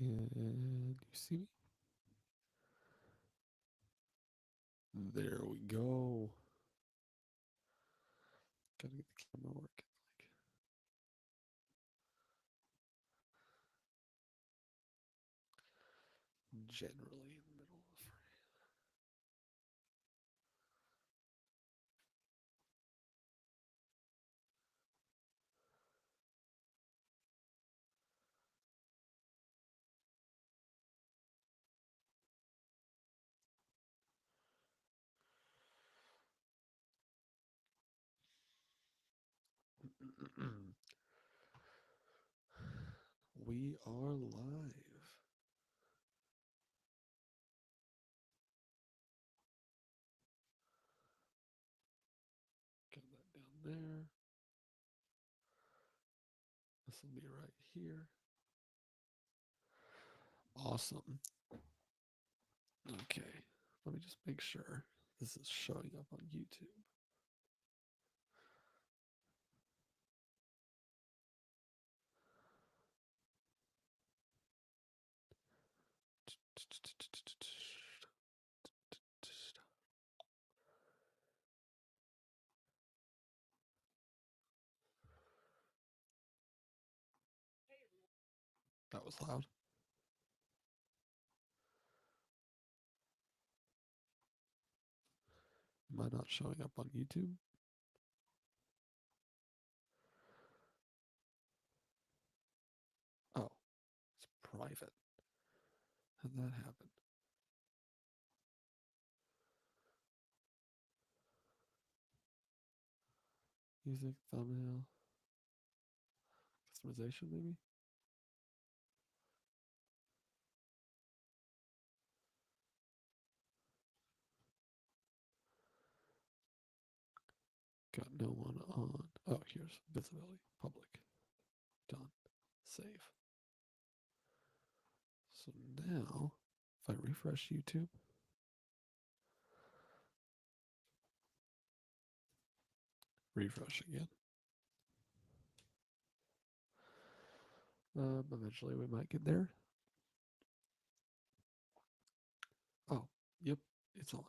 And you see me? There we go. Gotta get the camera working. Like generally in the middle of the frame. We are live. Got that down there. This will be right here. Awesome. Okay. Let me just make sure this is showing up on YouTube. That was loud. Am I not showing up on YouTube? Oh, it's private. How'd that happen? Music, thumbnail, customization, maybe? Got no one on. Oh, here's visibility, public. Done. Save. So now, if I refresh YouTube, refresh again. Eventually we might get there. Oh, yep, it's on.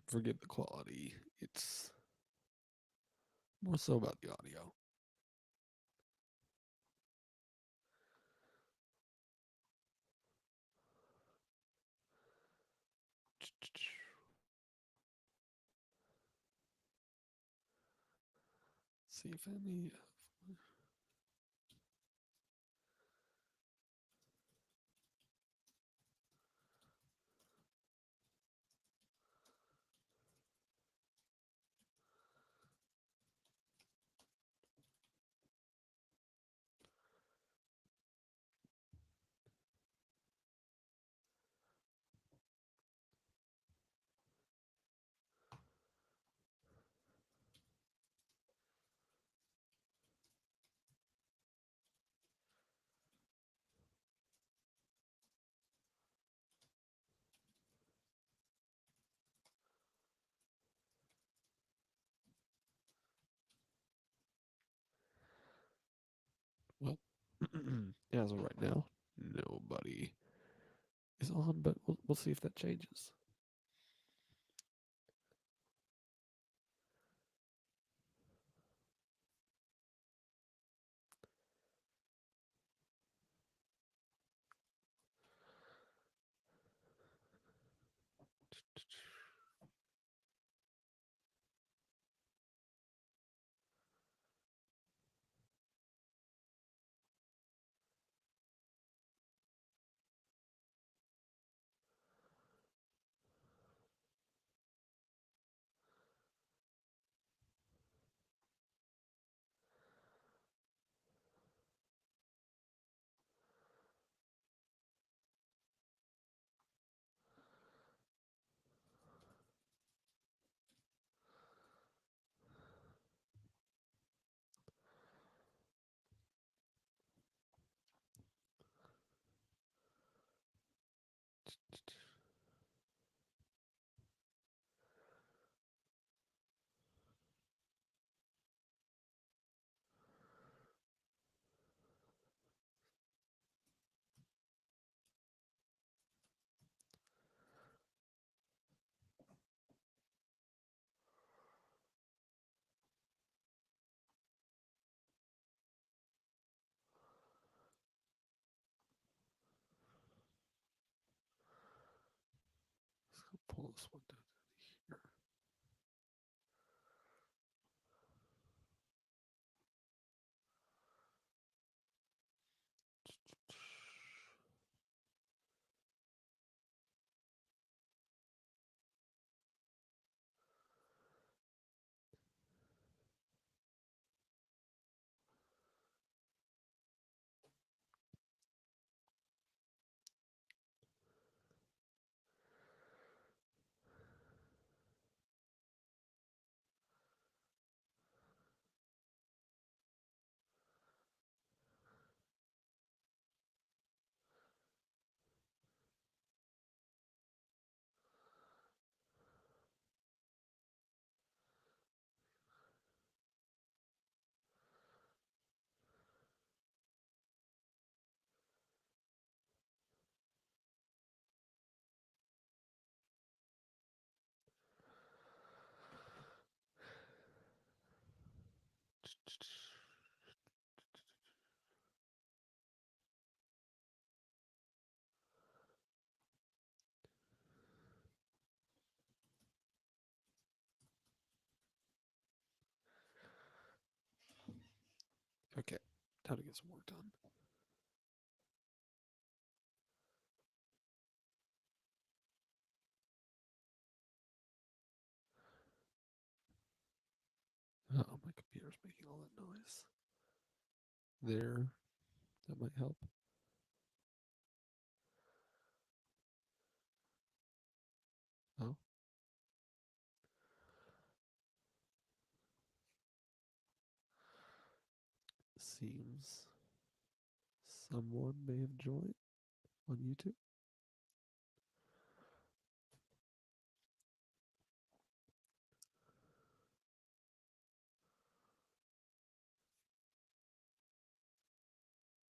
Forget the quality. It's more so about the audio. See if any. Well, as of right now, nobody is on, but we'll see if that changes. pull this one down here. Okay, time to get some work done. Oh, my computer's making all that noise. There, that might help. Oh, seems someone may have joined on YouTube.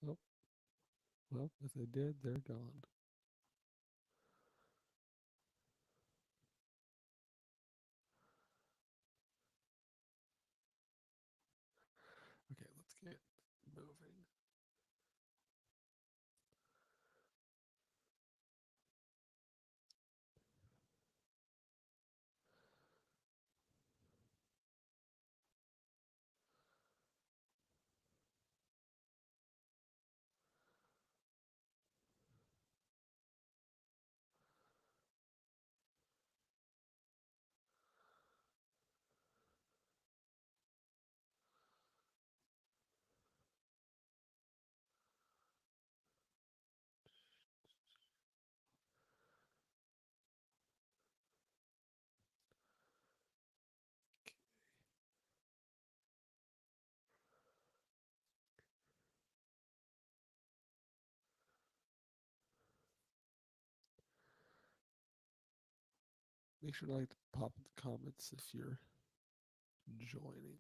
Oh, well, if they did, they're gone. Okay, let's get moving. Make sure to like pop in the comments if you're joining.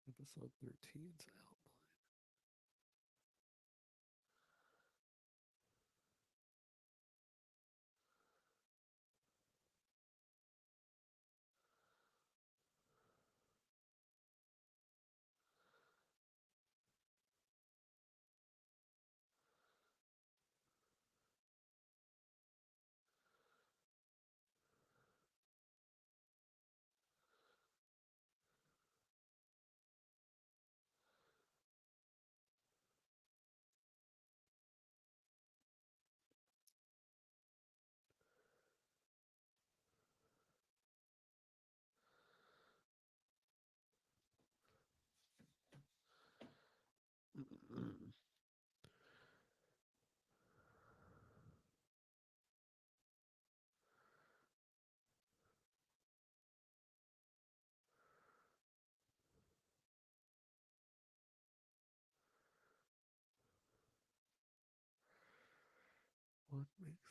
Episode 13's out. What makes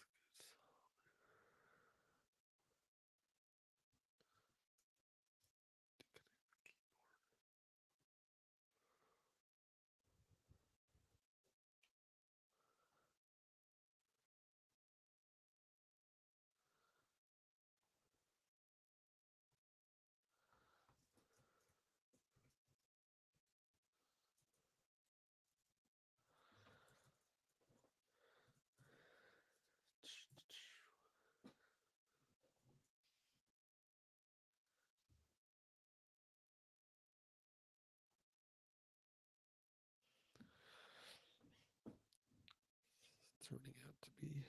good turning out to be?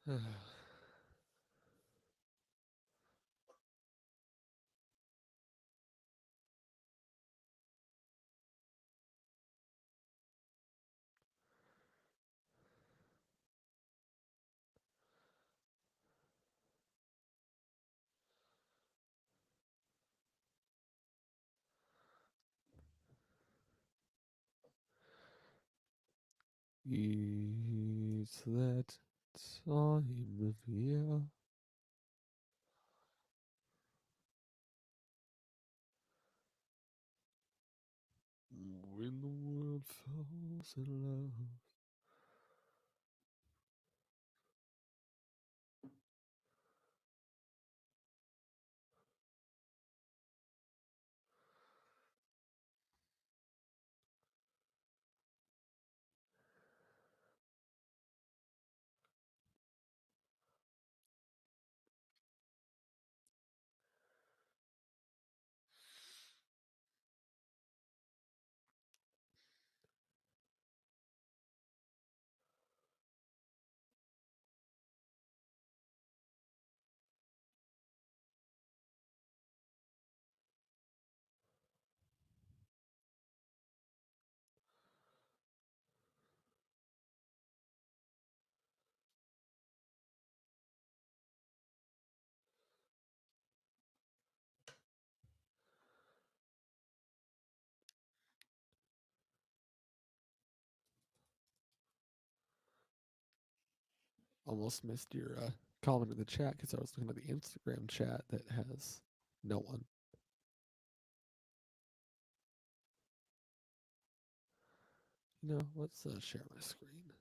It's that time of year. When the world falls in love. Almost missed your comment in the chat because I was looking at the Instagram chat that has no one. Let's share my screen.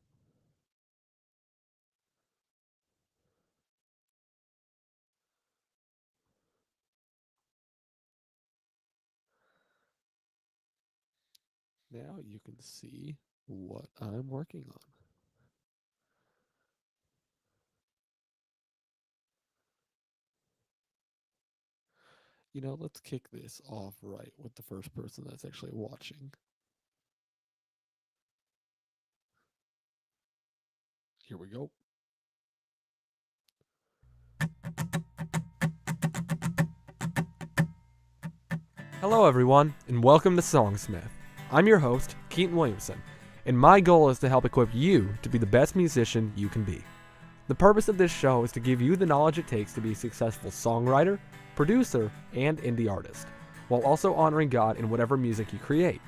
Now you can see what I'm working on. Let's kick this off right with the first person that's actually watching. Here we go. Hello, everyone, and welcome to Songsmith. I'm your host, Keaton Williamson, and my goal is to help equip you to be the best musician you can be. The purpose of this show is to give you the knowledge it takes to be a successful songwriter, producer, and indie artist, while also honoring God in whatever music you create.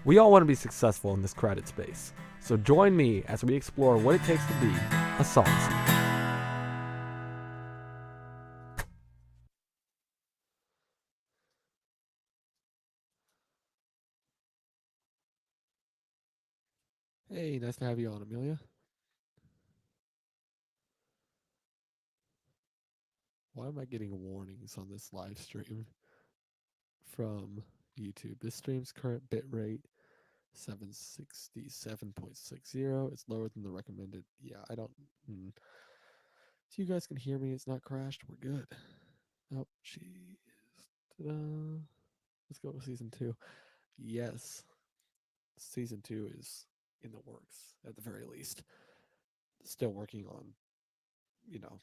We all want to be successful in this crowded space, so join me as we explore what it takes to be a songsmith. Hey, nice to have you on, Amelia. Why am I getting warnings on this live stream from YouTube? This stream's current bitrate 767.60. It's lower than the recommended. Yeah, I don't. So you guys can hear me. It's not crashed. We're good. Oh, jeez. Ta-da. Let's go with season 2. Yes, season 2 is in the works at the very least. Still working on, you know,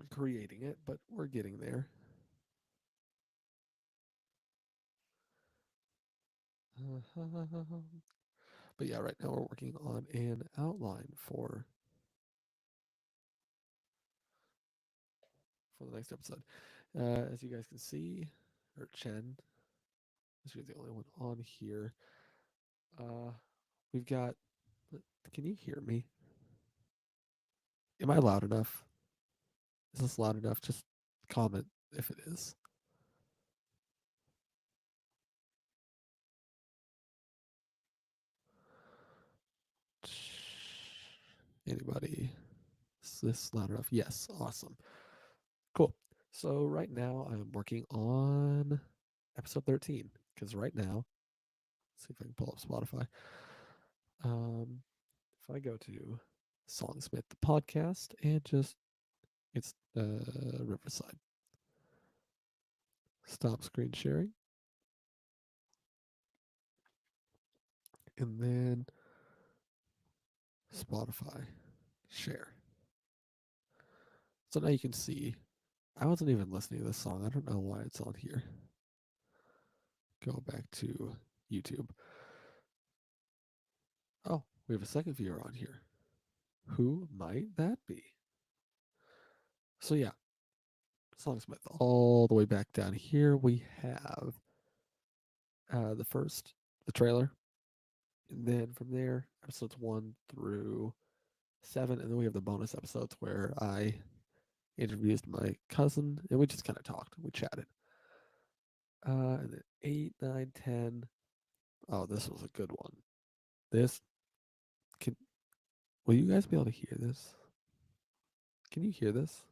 creating it, but we're getting there. But yeah, right now we're working on an outline for the next episode. As you guys can see, or Chen, she's the only one on here. We've got. Can you hear me? Am I loud enough? Is this loud enough? Just comment if it is. Anybody? Is this loud enough? Yes. Awesome. Cool. So right now I'm working on episode 13 because right now, let's see if I can pull up Spotify. If I go to Songsmith the podcast and just it's Riverside. Stop screen sharing. And then Spotify share. So now you can see. I wasn't even listening to this song. I don't know why it's on here. Go back to YouTube. Oh, we have a second viewer on here. Who might that be? So yeah, Songsmith. All the way back down here, we have the trailer, and then from there, episodes 1 through 7, and then we have the bonus episodes where I introduced my cousin, and we just kind of talked, we chatted. And then 8, 9, 10. Oh, this was a good one. This can. Will you guys be able to hear this? Can you hear this?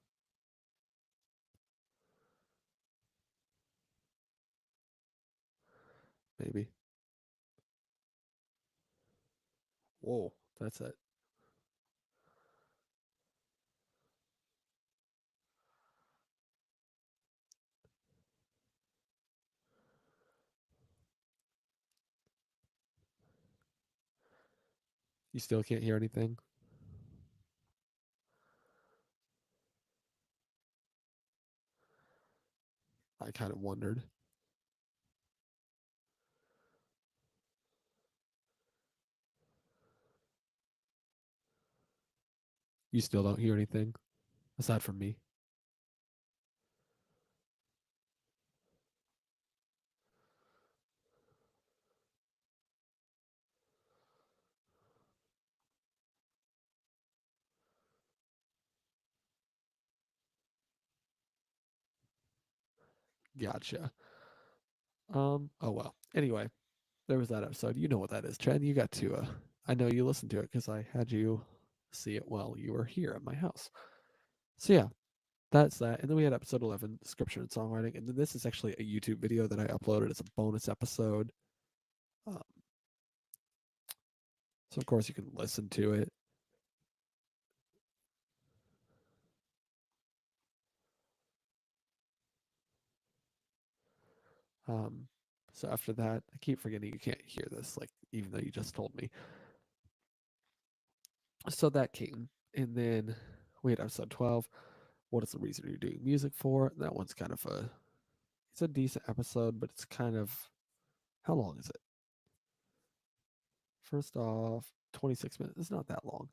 Maybe. Whoa, that's it. You still can't hear anything? I kind of wondered. You still don't hear anything aside from me? Gotcha. Oh well. Anyway, there was that episode. You know what that is, Chad. You got to I know you listened to it because I had you see it while you were here at my house. So yeah, that's that. And then we had episode 11, description and songwriting. And then this is actually a YouTube video that I uploaded as a bonus episode. Um, so of course you can listen to it. So after that, I keep forgetting you can't hear this, like even though you just told me. So that came, and then we had episode 12. What is the reason you're doing music for? That one's kind of it's a decent episode, but it's kind of, how long is it? First off, 26 minutes. It's not that long,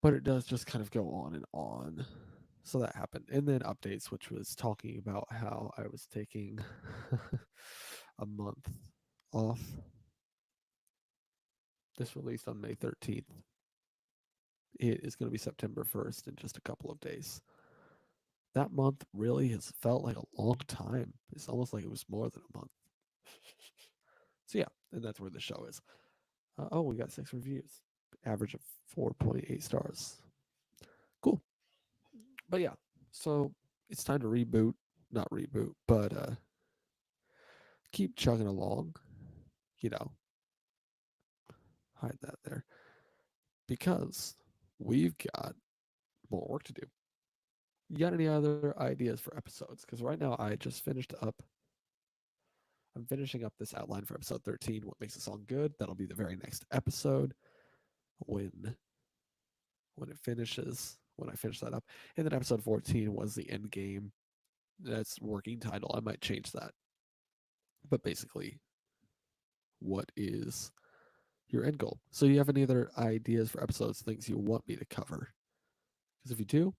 but it does just kind of go on and on. So that happened. And then updates, which was talking about how I was taking a month off. This released on May 13th. It is going to be September 1st in just a couple of days. That month really has felt like a long time. It's almost like it was more than a month. So yeah, and that's where the show is. Oh, we got 6 reviews, average of 4.8 stars. Cool. But yeah, so it's time to reboot. Not reboot, but keep chugging along. You know, hide that there because we've got more work to do. You got any other ideas for episodes? Because right now I just finished up. I'm finishing up this outline for episode 13. What makes a song good? That'll be the very next episode when it finishes. When I finish that up, and then episode 14 was the end game. That's working title. I might change that, but basically, what is your end goal? So, you have any other ideas for episodes? Things you want me to cover? Because if you do,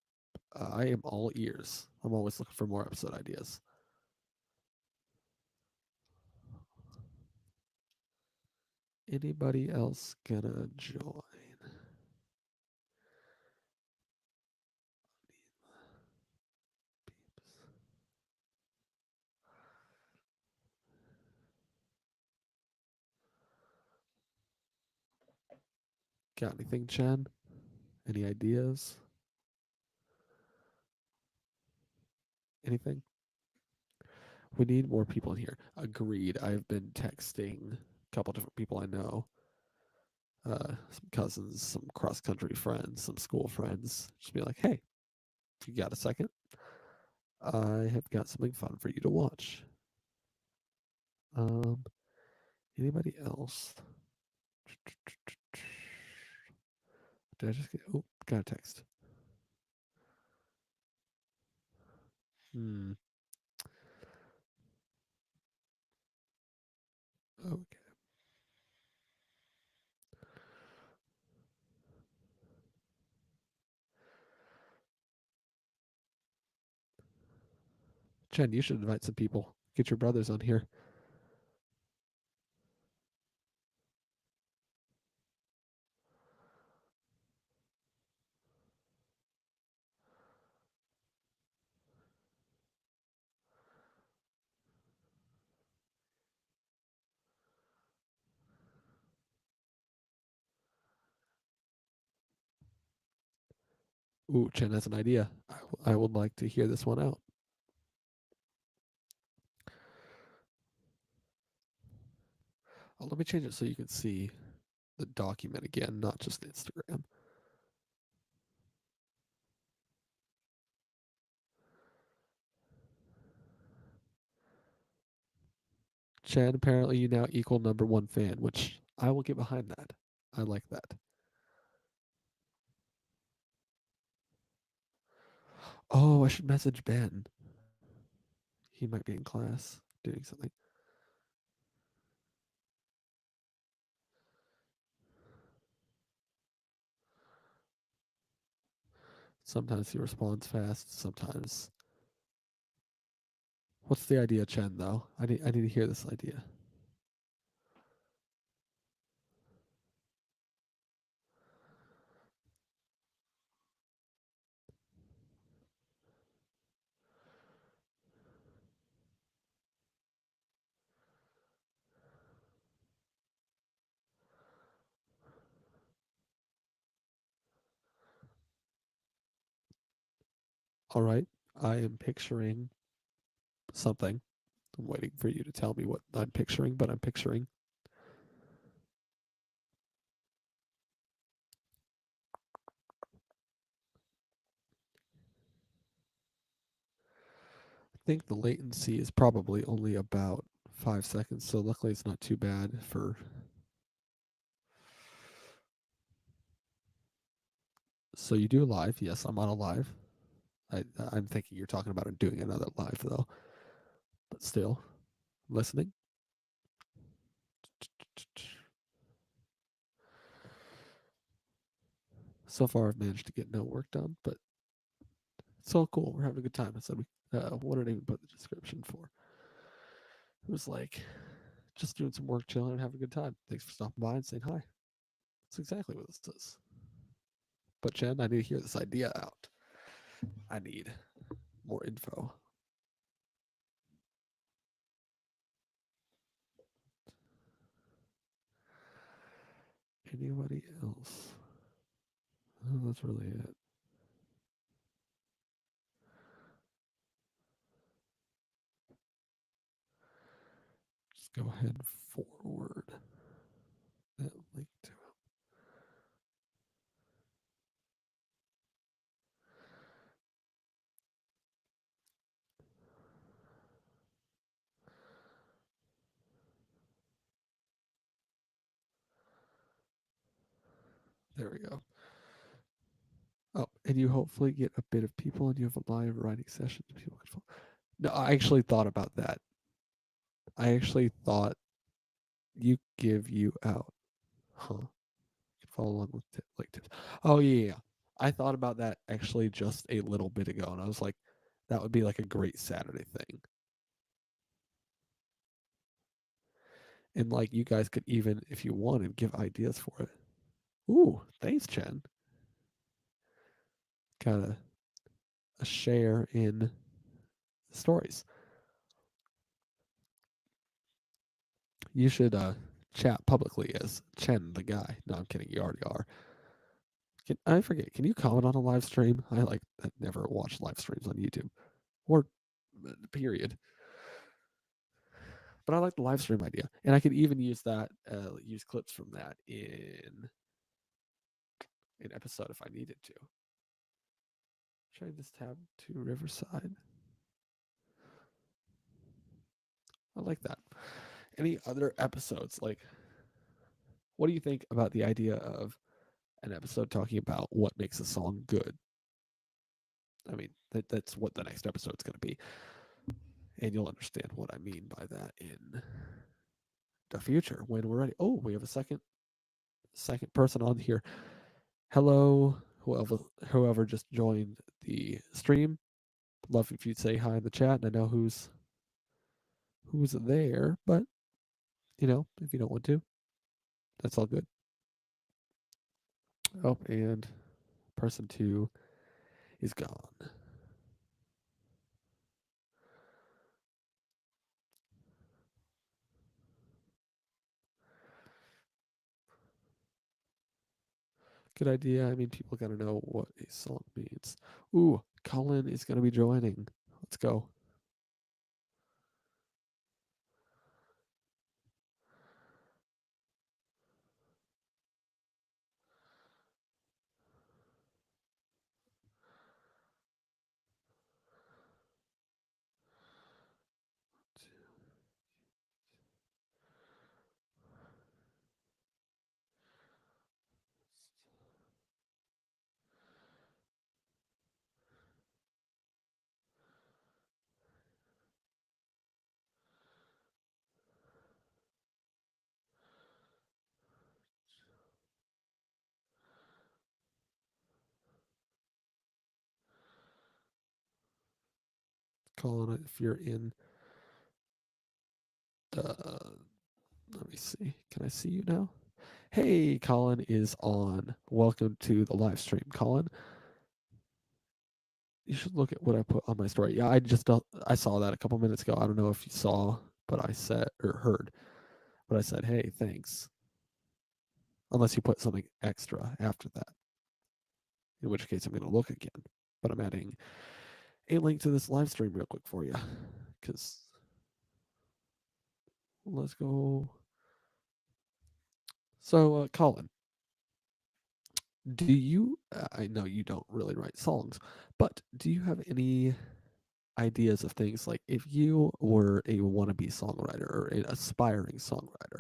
I am all ears. I'm always looking for more episode ideas. Anybody else gonna join? Got anything, Chen? Any ideas? Anything? We need more people in here. Agreed. I've been texting a couple different people I know, some cousins, some cross country friends, some school friends. Just be like, hey, if you got a second, I have got something fun for you to watch. Um, Anybody else? Did I just get? Oh, got a text. Hmm. Okay. Chen, you should invite some people. Get your brothers on here. Ooh, Chen has an idea. I would like to hear this one out. Let me change it so you can see the document again, not just Instagram. Chen, apparently you now equal #1 fan, which I will get behind that. I like that. Oh, I should message Ben. He might be in class doing something. Sometimes he responds fast, sometimes. What's the idea, Chen, though? I need to hear this idea. All right. I am picturing something. I'm waiting for you to tell me what I'm picturing, but I'm picturing. I think the latency is probably only about 5 seconds, so luckily it's not too bad for. So you do a live? Yes, I'm on a live. I'm thinking you're talking about doing another live though, but still listening. So far, I've managed to get no work done, but it's all cool. We're having a good time. I said we what did I even put the description for? It was like just doing some work, chilling, and having a good time. Thanks for stopping by and saying hi. That's exactly what this is. But Jen, I need to hear this idea out. I need more info. Anybody else? Oh, that's really it. Just go ahead and forward that link to it. There we go. Oh, and you hopefully get a bit of people and you have a live writing session. People can follow. No, I actually thought about that. I actually thought you give you out. Huh. You can follow along with like tips. Oh yeah. I thought about that actually just a little bit ago, and I was like, that would be like a great Saturday thing. And like you guys could even, if you wanted, give ideas for it. Ooh, thanks, Chen. Got a share in stories. You should chat publicly as Chen the guy. No, I'm kidding. You already are. I forget? Can you comment on a live stream? I never watch live streams on YouTube or period. But I like the live stream idea, and I could even use that, use clips from that in an episode if I needed to. Should I just tab to Riverside? I like that. Any other episodes? Like, what do you think about the idea of an episode talking about what makes a song good? I mean, that's what the next episode's going to be. And you'll understand what I mean by that in the future when we're ready. Oh, we have a second person on here. Hello, whoever just joined the stream. Love if you'd say hi in the chat. And I know who's there, but if you don't want to, that's all good. Oh, and person 2 is gone. Good idea. I mean, people got to know what a song means. Ooh, Colin is going to be joining. Let's go. Colin, if you're in the, let me see. Can I see you now? Hey, Colin is on. Welcome to the live stream, Colin. You should look at what I put on my story. Yeah, I saw that a couple minutes ago. I don't know if you saw, but I said or heard, but I said, hey, thanks. Unless you put something extra after that, in which case I'm going to look again. But I'm adding a link to this live stream real quick for you, because let's go. So, Colin, do you? I know you don't really write songs, but do you have any ideas of things like if you were a wannabe songwriter or an aspiring songwriter,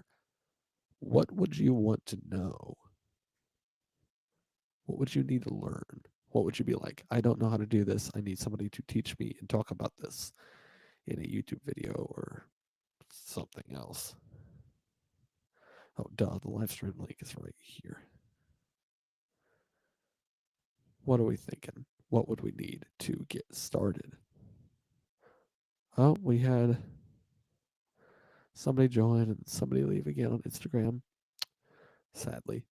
what would you want to know? What would you need to learn? What would you be like? I don't know how to do this. I need somebody to teach me and talk about this in a YouTube video or something else. Oh, duh, the live stream link is right here. What are we thinking? What would we need to get started? Oh, we had somebody join and somebody leave again on Instagram. Sadly.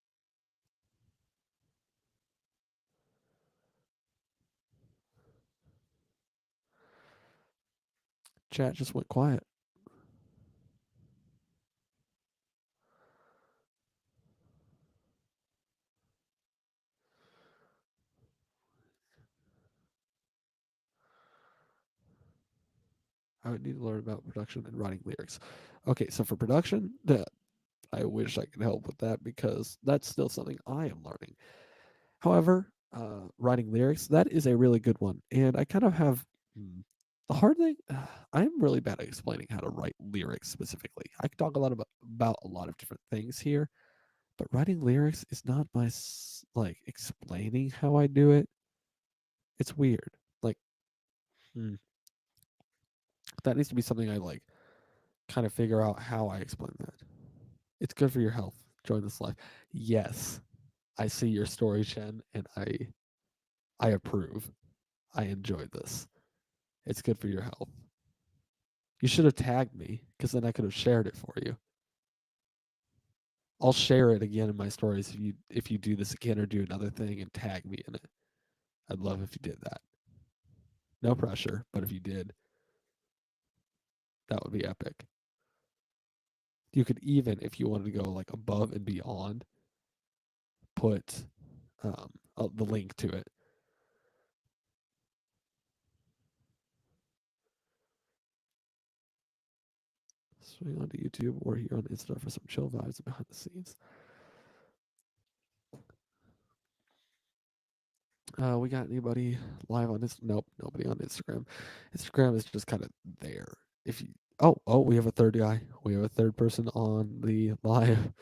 Chat just went quiet. I would need to learn about production and writing lyrics. Okay, so for production, I wish I could help with that because that's still something I am learning. However, writing lyrics, that is a really good one. And I kind of have the hard thing, I'm really bad at explaining how to write lyrics specifically. I can talk a lot about a lot of different things here, but writing lyrics is not my, like, explaining how I do it. It's weird. Like, that needs to be something I, like, kind of figure out how I explain that. It's good for your health. Join this live. Yes, I see your story, Chen, and I approve. I enjoyed this. It's good for your health. You should have tagged me because then I could have shared it for you. I'll share it again in my stories if you do this again or do another thing and tag me in it. I'd love if you did that. No pressure, but if you did, that would be epic. You could even, if you wanted to go like above and beyond, put the link to it. Swing onto YouTube or here on Insta for some chill vibes behind the scenes. We got anybody live on this? Nope, nobody on Instagram. Instagram is just kind of there. If you we have a third guy. We have a third person on the live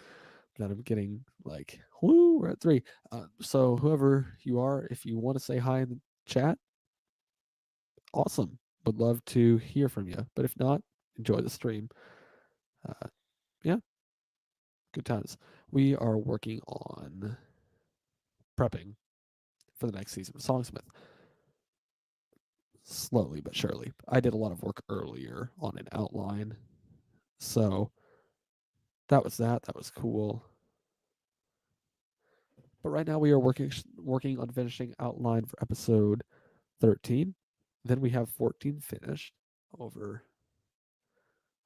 that I'm getting like, whoo, we're at 3. So whoever you are, if you want to say hi in the chat, awesome. Would love to hear from you. But if not, enjoy the stream. Yeah, good times. We are working on prepping for the next season of Songsmith. Slowly but surely. I did a lot of work earlier on an outline. So that was that. That was cool. But right now we are working on finishing outline for episode 13. Then we have 14 finished over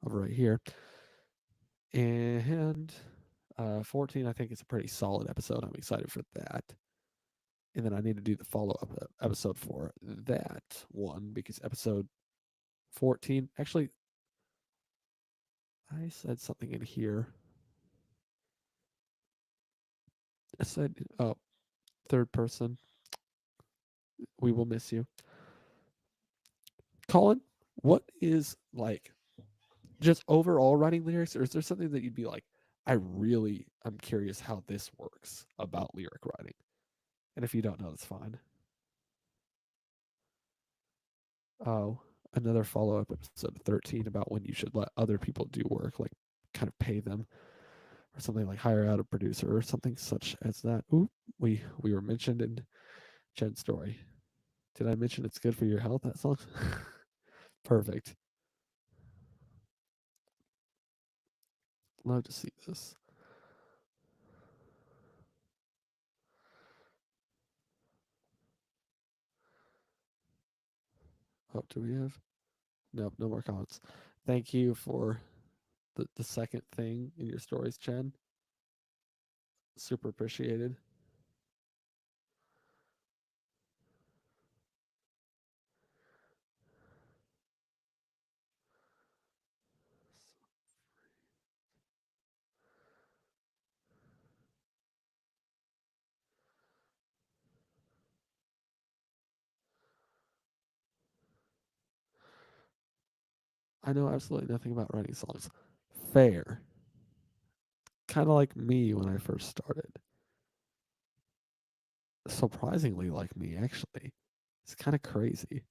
right here. And 14 I think is a pretty solid episode. I'm excited for that. And then I need to do the follow-up episode for that one because episode 14 actually I said something in here. I said, oh, third person. We will miss you. Colin, what is like just overall writing lyrics, or is there something that you'd be like, I'm curious how this works about lyric writing? And if you don't know, that's fine. Oh, another follow-up episode 13 about when you should let other people do work, like kind of pay them or something, like hire out a producer or something such as that. Ooh, we were mentioned in Jen's story. Did I mention it's good for your health? That song? Perfect. Love to see this. Oh, do we have? Nope, no more comments. Thank you for the second thing in your stories, Chen. Super appreciated. I know absolutely nothing about writing songs. Fair. Kind of like me when I first started. Surprisingly like me, actually. It's kind of crazy.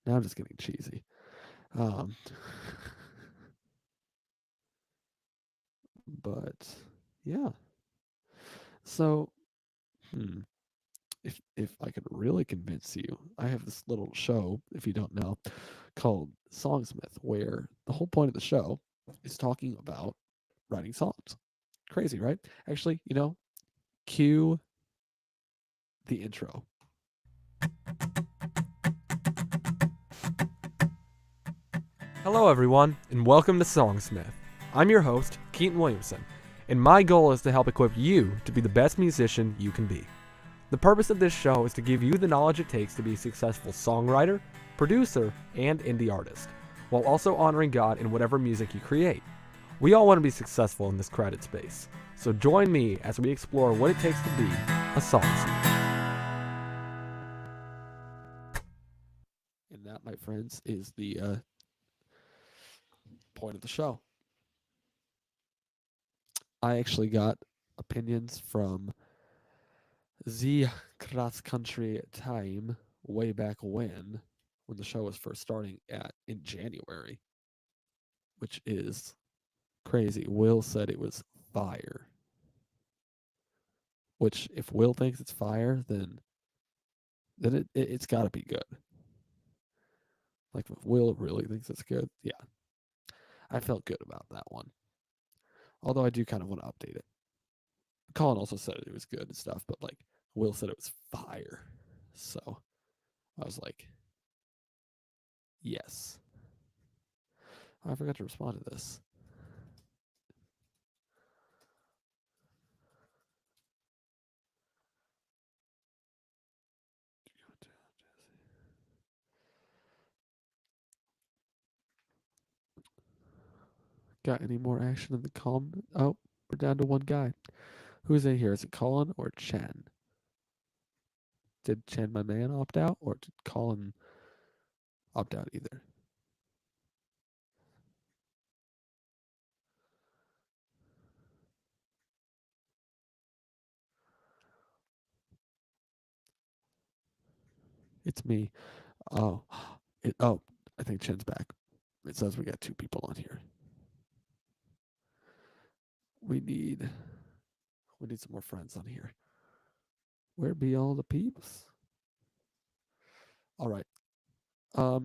Now I'm just getting cheesy. But yeah. So, if I could really convince you, I have this little show, if you don't know, called Songsmith, where the whole point of the show is talking about writing songs. Crazy, right? Actually, cue the intro. Hello, everyone, and welcome to Songsmith. I'm your host, Keaton Williamson, and my goal is to help equip you to be the best musician you can be. The purpose of this show is to give you the knowledge it takes to be a successful songwriter, producer, and indie artist, while also honoring God in whatever music you create. We all want to be successful in this crowded space, so join me as we explore what it takes to be a songsmith. And that, my friends, is the point of the show. I actually got opinions from the Cross Country Time way back when the show was first starting in January, which is crazy. Will said it was fire. Which, if Will thinks it's fire, then it's got to be good. Like, if Will really thinks it's good, yeah, I felt good about that one. Although I do kind of want to update it. Colin also said it was good and stuff, but like Will said it was fire. So I was like, yes. Oh, I forgot to respond to this. Got any more action in the comment? Oh, we're down to one guy. Who's in here? Is it Colin or Chen? Did Chen, my man, opt out, or did Colin opt out either? It's me. Oh, I think Chen's back. It says we got two people on here. We need some more friends on here. Where be all the peeps? All right.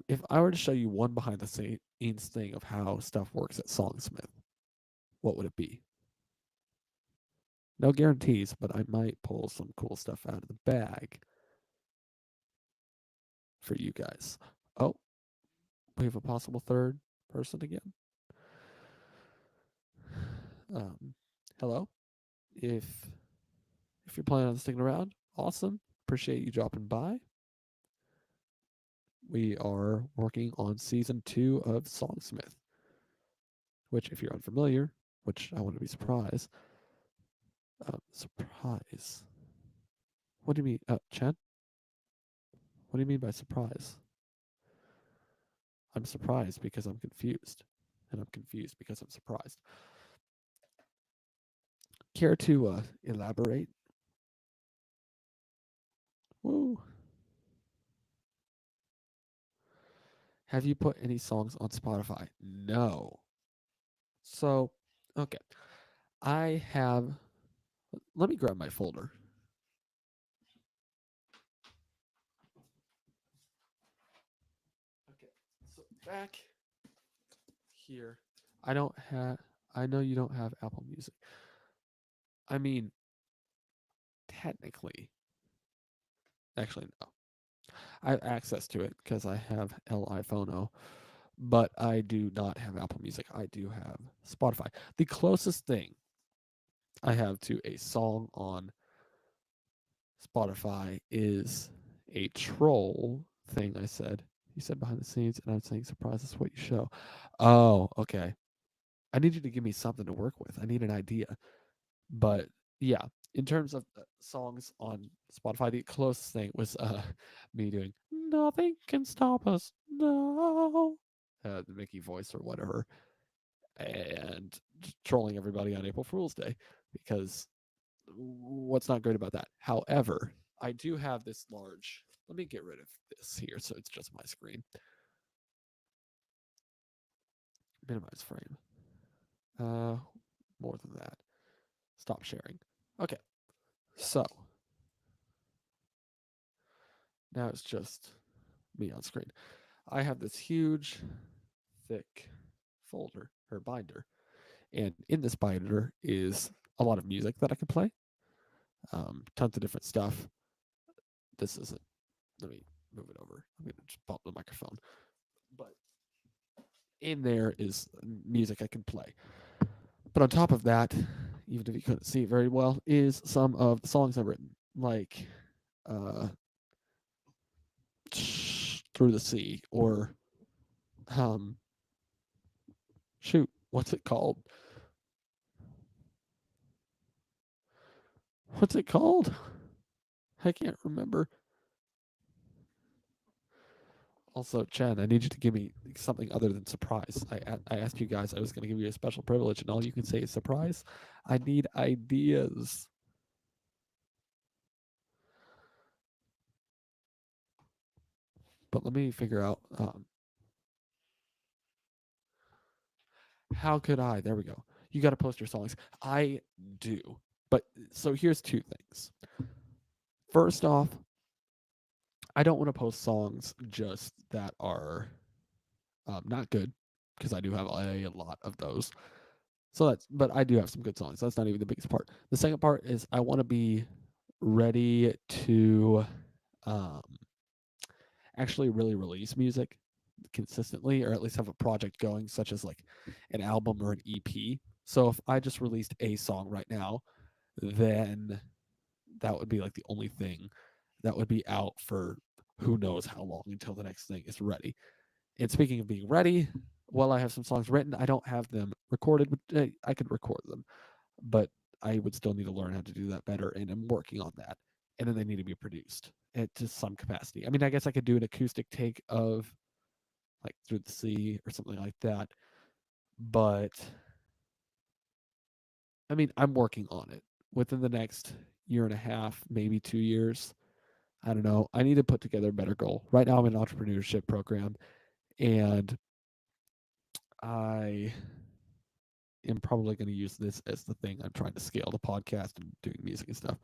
If I were to show you one behind the scenes thing of how stuff works at Songsmith, what would it be? No guarantees, but I might pull some cool stuff out of the bag for you guys. Oh, we have a possible third person again. Hello. If you're planning on sticking around, awesome. Appreciate you dropping by. We are working on season 2 of Songsmith, which, if you're unfamiliar, which I wouldn't be surprised. Surprise. What do you mean, Chen? What do you mean by surprise? I'm surprised because I'm confused, and I'm confused because I'm surprised. Care to elaborate? Woo. Have you put any songs on Spotify? No. So, okay. I have. Let me grab my folder. Okay. So back here, I don't have. I know you don't have Apple Music. I mean, technically, actually, no. I have access to it because I have L'iPhone, but I do not have Apple Music. I do have Spotify. The closest thing I have to a song on Spotify is a troll thing I said. You said behind the scenes, and I'm saying surprise is what you show. Oh, okay. I need you to give me something to work with. I need an idea. But yeah, in terms of songs on Spotify, the closest thing was me doing "Nothing Can Stop Us Now," the Mickey voice or whatever, and trolling everybody on April Fool's Day because what's not great about that? However, I do have this large. Let me get rid of this here so it's just my screen. Minimize frame. More than that. Stop sharing. Okay. So now it's just me on screen. I have this huge, thick folder or binder, and in this binder is a lot of music that I can play. Tons of different stuff. This isn't. Let me move it over. I'm gonna just bump the microphone. But in there is music I can play. But on top of that, even if you couldn't see it very well, is some of the songs I've written, like "Through the Sea" or shoot, what's it called? What's it called? I can't remember. Also, Chen, I need you to give me something other than surprise. I asked you guys I was going to give you a special privilege, and all you can say is surprise. I need ideas. But let me figure out how could I? There we go. You got to post your songs. I do. But so here's two things. First off, I don't want to post songs just that are not good because I do have a lot of those. So but I do have some good songs. That's not even the biggest part. The second part is I want to be ready to um, actually really release music consistently, or at least have a project going, such as like an album or an EP. So if I just released a song right now, then that would be like the only thing that would be out for who knows how long until the next thing is ready. And speaking of being ready, while I have some songs written, I don't have them recorded, but I could record them, but I would still need to learn how to do that better, and I'm working on that. And then they need to be produced to some capacity. I mean, I guess I could do an acoustic take of like "Through the Sea" or something like that, but I mean, I'm working on it. Within the next year and a half, maybe 2 years, I don't know. I need to put together a better goal. Right now, I'm in an entrepreneurship program, and I am probably going to use this as the thing I'm trying to scale the podcast and doing music and stuff.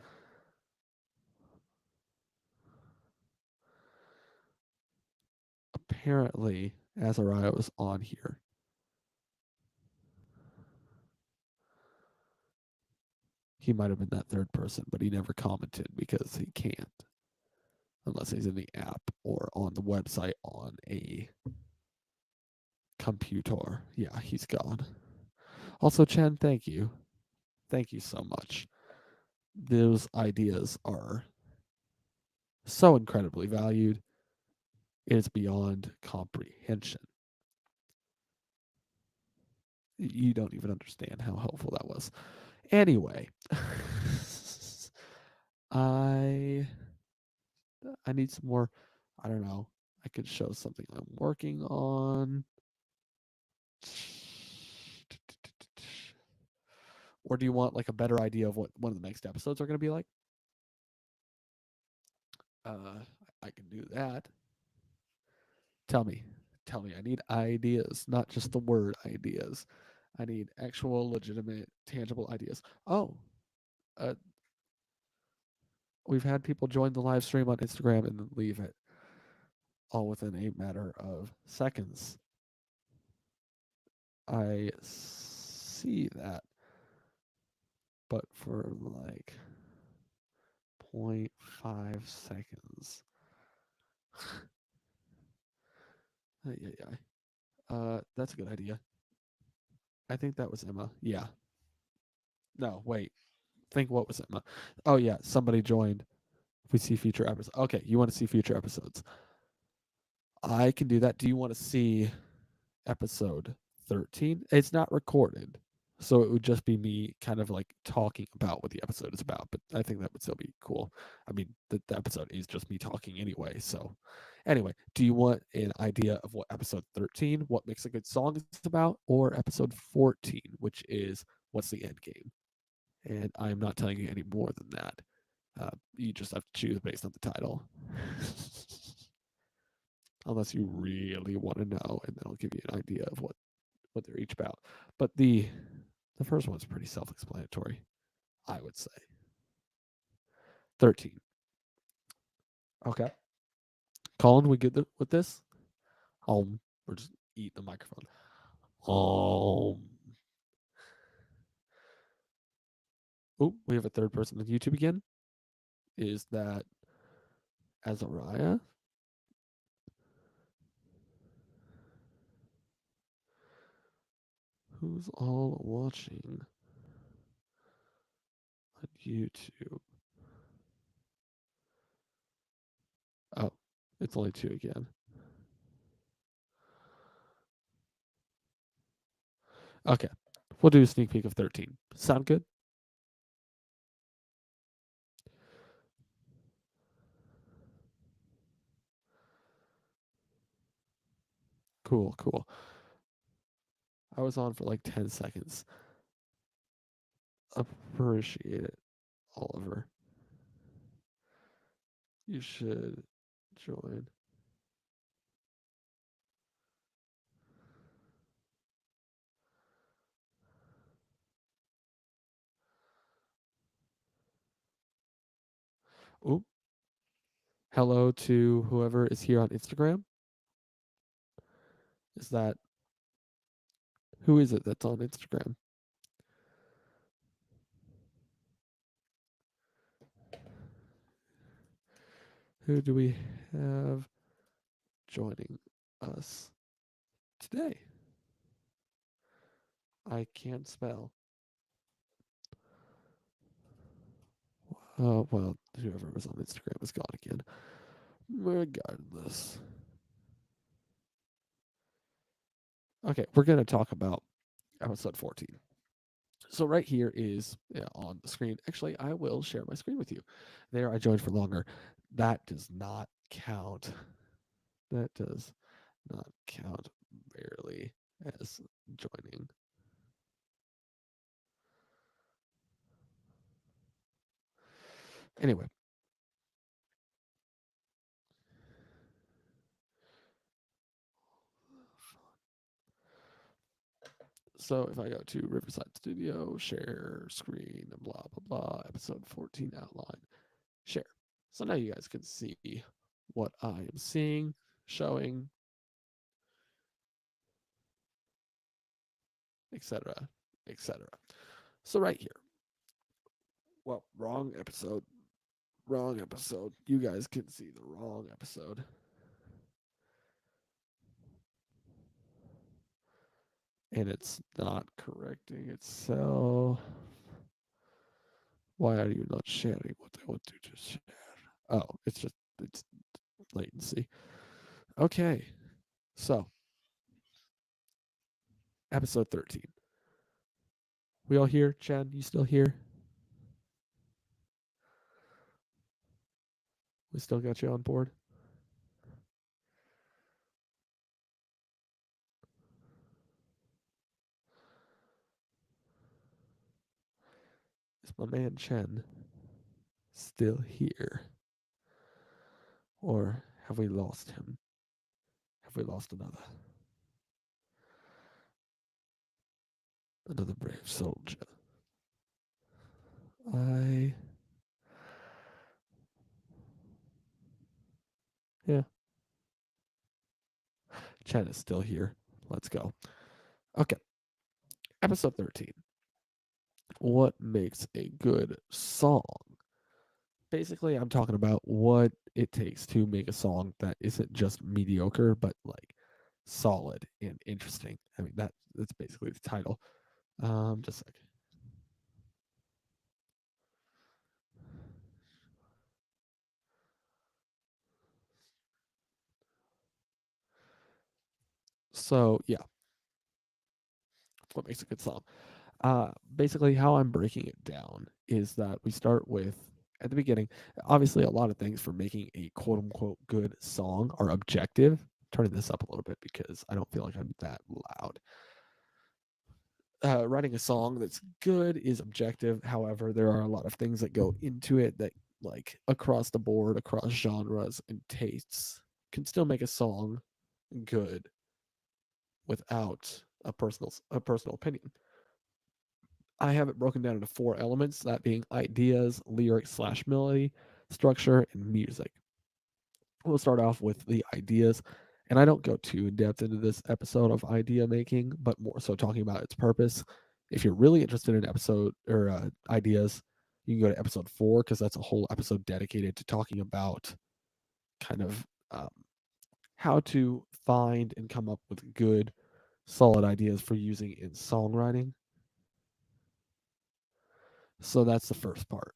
Apparently, Azariah was on here. He might have been that third person, but he never commented because he can't unless he's in the app or on the website on a computer. Yeah, he's gone. Also, Chen, thank you. Thank you so much. Those ideas are so incredibly valued. It is beyond comprehension. You don't even understand how helpful that was. Anyway, I need some more. I don't know. I could show something I'm working on. Or do you want like a better idea of what one of the next episodes are going to be like? I can do that. Tell me. Tell me. I need ideas, not just the word ideas. I need actual, legitimate, tangible ideas. Oh, uh, we've had people join the live stream on Instagram and then leave it all within a matter of seconds. I see that, but for like 0.5 seconds. Yeah. That's a good idea. I think that was Emma. Yeah. No, wait. Think what was Emma? Oh yeah, somebody joined. We see future episodes. Okay, you want to see future episodes? I can do that. Do you want to see episode 13? It's not recorded, so it would just be me kind of like talking about what the episode is about. But I think that would still be cool. I mean, the episode is just me talking anyway. So, anyway, do you want an idea of what episode 13, what makes a good song, is about, or episode 14, which is what's the end game? And I'm not telling you any more than that. You just have to choose based on the title. Unless you really want to know, and then I'll give you an idea of what they're each about. But the first one's pretty self-explanatory, I would say. 13. Okay. Colin, we good with this? We're just eating the microphone. Oh, we have a third person on YouTube again. Is that Azariah? Who's all watching on YouTube? Oh, it's only 2 again. Okay. We'll do a sneak peek of 13. Sound good? Cool. I was on for like 10 seconds. Appreciate it, Oliver. You should join. Oop. Hello to whoever is here on Instagram. Is that who is it that's on Instagram? Who do we have joining us today? I can't spell. Well, whoever was on Instagram is gone again. Regardless. Okay, we're going to talk about episode 14. So right here is on the screen. Actually, I will share my screen with you. There, I joined for longer. That does not count. That does not count barely as joining. Anyway, So if I go to Riverside Studio, share screen, and blah, blah, blah, episode 14 outline, share. So now you guys can see what I am seeing, showing, etc., etc. So right here. Well, wrong episode. Wrong episode. You guys can see the wrong episode. And it's not correcting itself. Why are you not sharing what I want you to share? Oh, it's latency. Okay. So, episode 13. We all here? Chad, you still here? We still got you on board? Is my man Chen still here? Or have we lost him? Have we lost another? Another brave soldier. Yeah. Chen is still here. Let's go. Okay. Episode 13. What makes a good song? Basically, I'm talking about what it takes to make a song that isn't just mediocre, but like solid and interesting. I mean, that's basically the title. Just a sec. So yeah, what makes a good song? Basically, how I'm breaking it down is that we start with at the beginning. Obviously, a lot of things for making a quote unquote good song are objective. Turning this up a little bit because I don't feel like I'm that loud. Writing a song that's good is objective. However, there are a lot of things that go into it that, like across the board, across genres and tastes, can still make a song good without a personal opinion. I have it broken down into 4 elements, that being ideas, lyrics/melody, structure, and music. We'll start off with the ideas, and I don't go too in depth into this episode of idea making, but more so talking about its purpose. If you're really interested in episode or ideas, you can go to episode 4 because that's a whole episode dedicated to talking about kind of how to find and come up with good, solid ideas for using in songwriting. So that's the first part.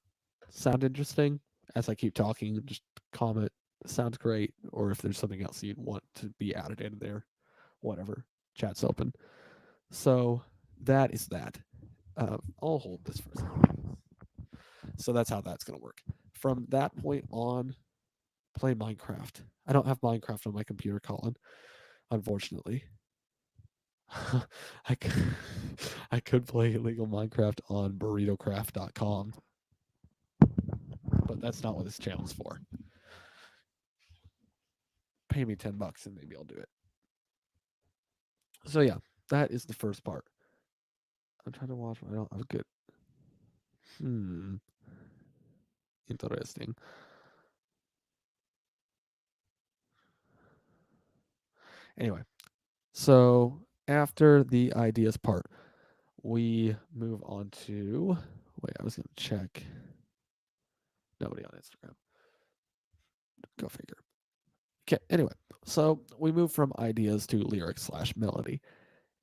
Sound interesting? As I keep talking, just comment. Sounds great. Or if there's something else you'd want to be added in there, whatever. Chat's open. So that is that. I'll hold this for a second. So that's how that's going to work. From that point on, play Minecraft. I don't have Minecraft on my computer, Colin, unfortunately. I could, I could play illegal Minecraft on burritocraft.com, but that's not what this channel's for. Pay me $10 and maybe I'll do it. So yeah, that is the first part. I'm trying to watch. I don't have good. Interesting. Anyway, so after the ideas part, we move on to. Wait, I was gonna check. Nobody on Instagram. Go figure. Okay. Anyway, so we move from ideas to lyrics/melody,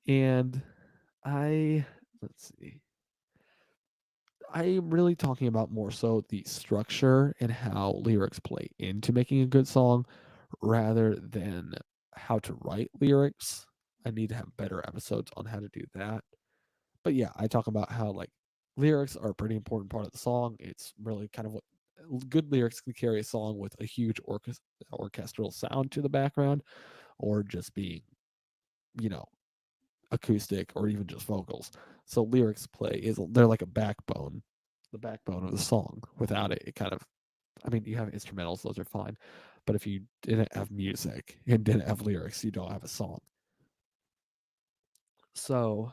and let's see. I'm really talking about more so the structure and how lyrics play into making a good song rather than how to write lyrics. I need to have better episodes on how to do that. But yeah, I talk about how like lyrics are a pretty important part of the song. It's really kind of what good lyrics can carry a song with a huge orchestral sound to the background or just being, you know, acoustic or even just vocals. So lyrics they're like a backbone, the backbone of the song. Without it, it kind of, I mean, you have instrumentals, those are fine. But if you didn't have music and didn't have lyrics, you don't have a song. So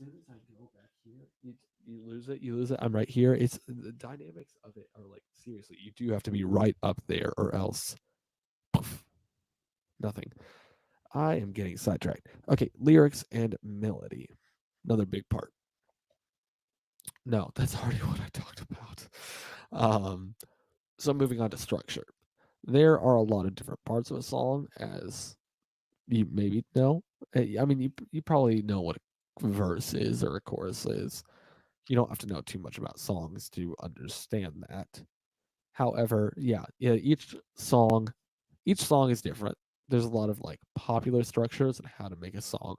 soon as I go back here, you lose it. You lose it. I'm right here. It's the dynamics of it are like seriously. You do have to be right up there, or else poof, nothing. I am getting sidetracked. Okay, lyrics and melody, another big part. No, that's already what I talked about. So moving on to structure. There are a lot of different parts of a song, as you maybe know. I mean, you probably know what a verse is or a chorus is. You don't have to know too much about songs to understand that. However, yeah, each song is different. There's a lot of like popular structures and how to make a song,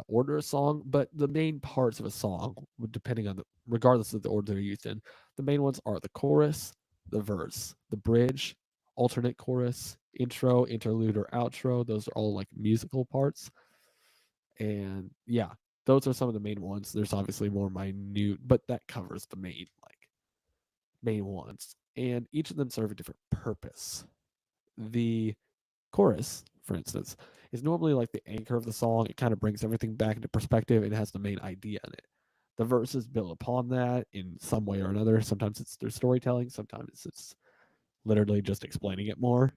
order a song, but the main parts of a song, depending on regardless of the order they're used in, the main ones are the chorus, the verse, the bridge, alternate chorus, intro, interlude, or outro. Those are all like musical parts. And yeah, those are some of the main ones. There's obviously more minute, but that covers the main ones. And each of them serve a different purpose. The chorus, for instance, is normally like the anchor of the song. It kind of brings everything back into perspective and has the main idea in it. The verses build upon that in some way or another. Sometimes it's through storytelling, sometimes it's literally just explaining it more.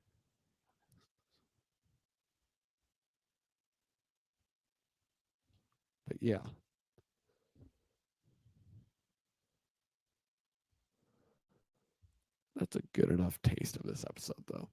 But yeah, that's a good enough taste of this episode, though.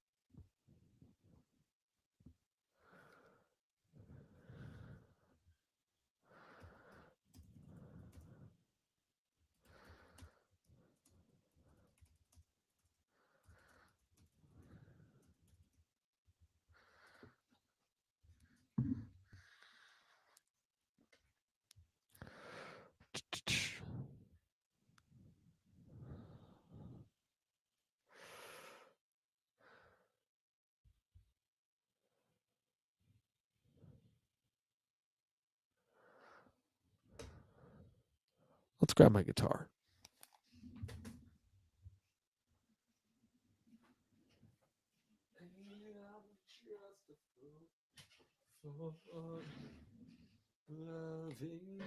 Let's grab my guitar. Loving.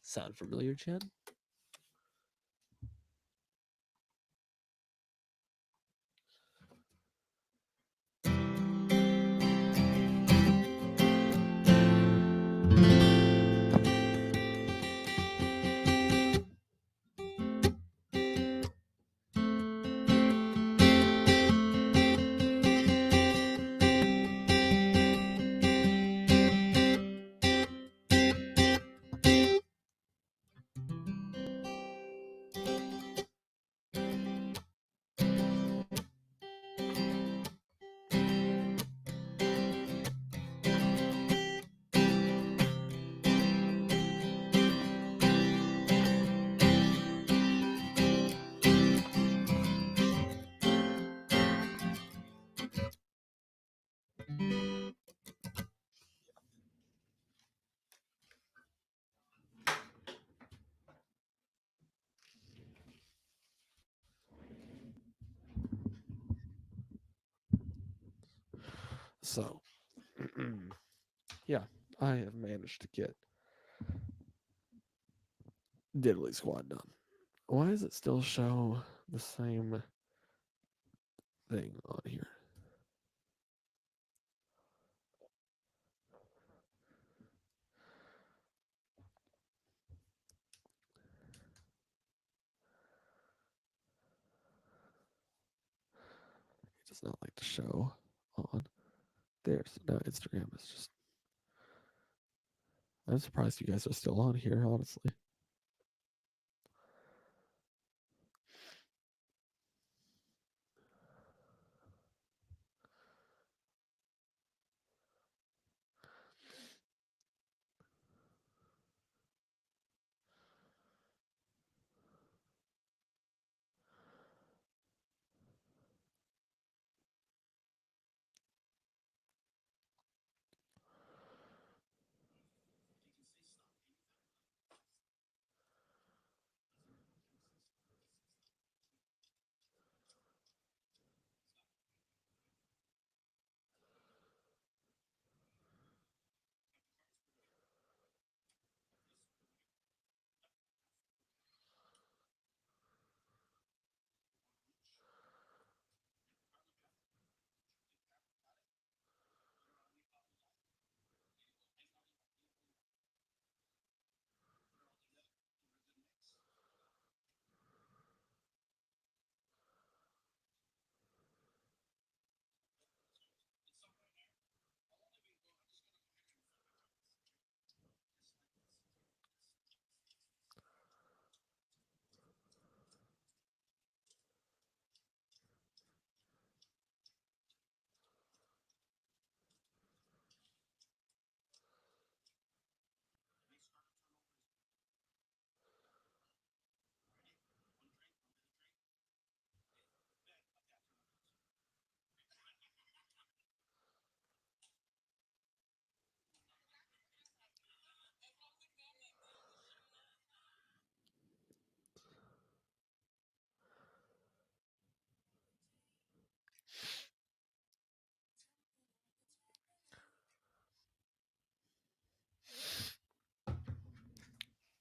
Sound familiar, Chad? So, yeah, I have managed to get Diddley Squad done. Why does it still show the same thing on here? It does not like to show on there. So now Instagram is just. I'm surprised you guys are still on here, honestly.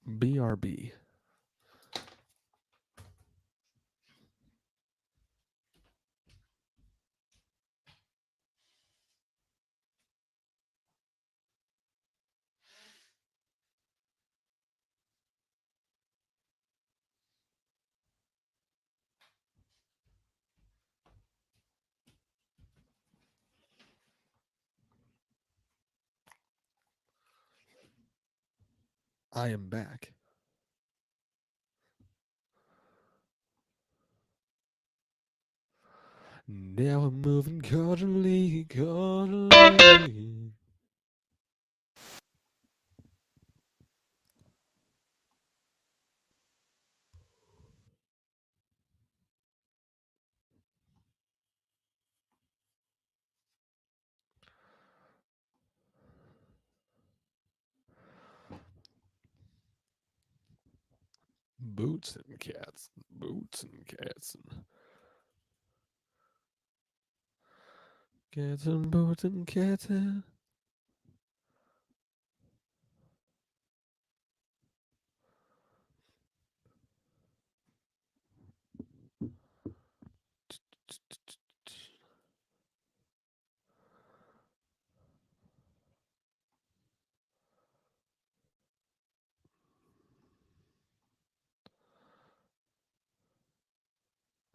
BRB. I am back. Now I'm moving cordially, cordially. Boots and cats, boots and cats, and cats and boots and cats.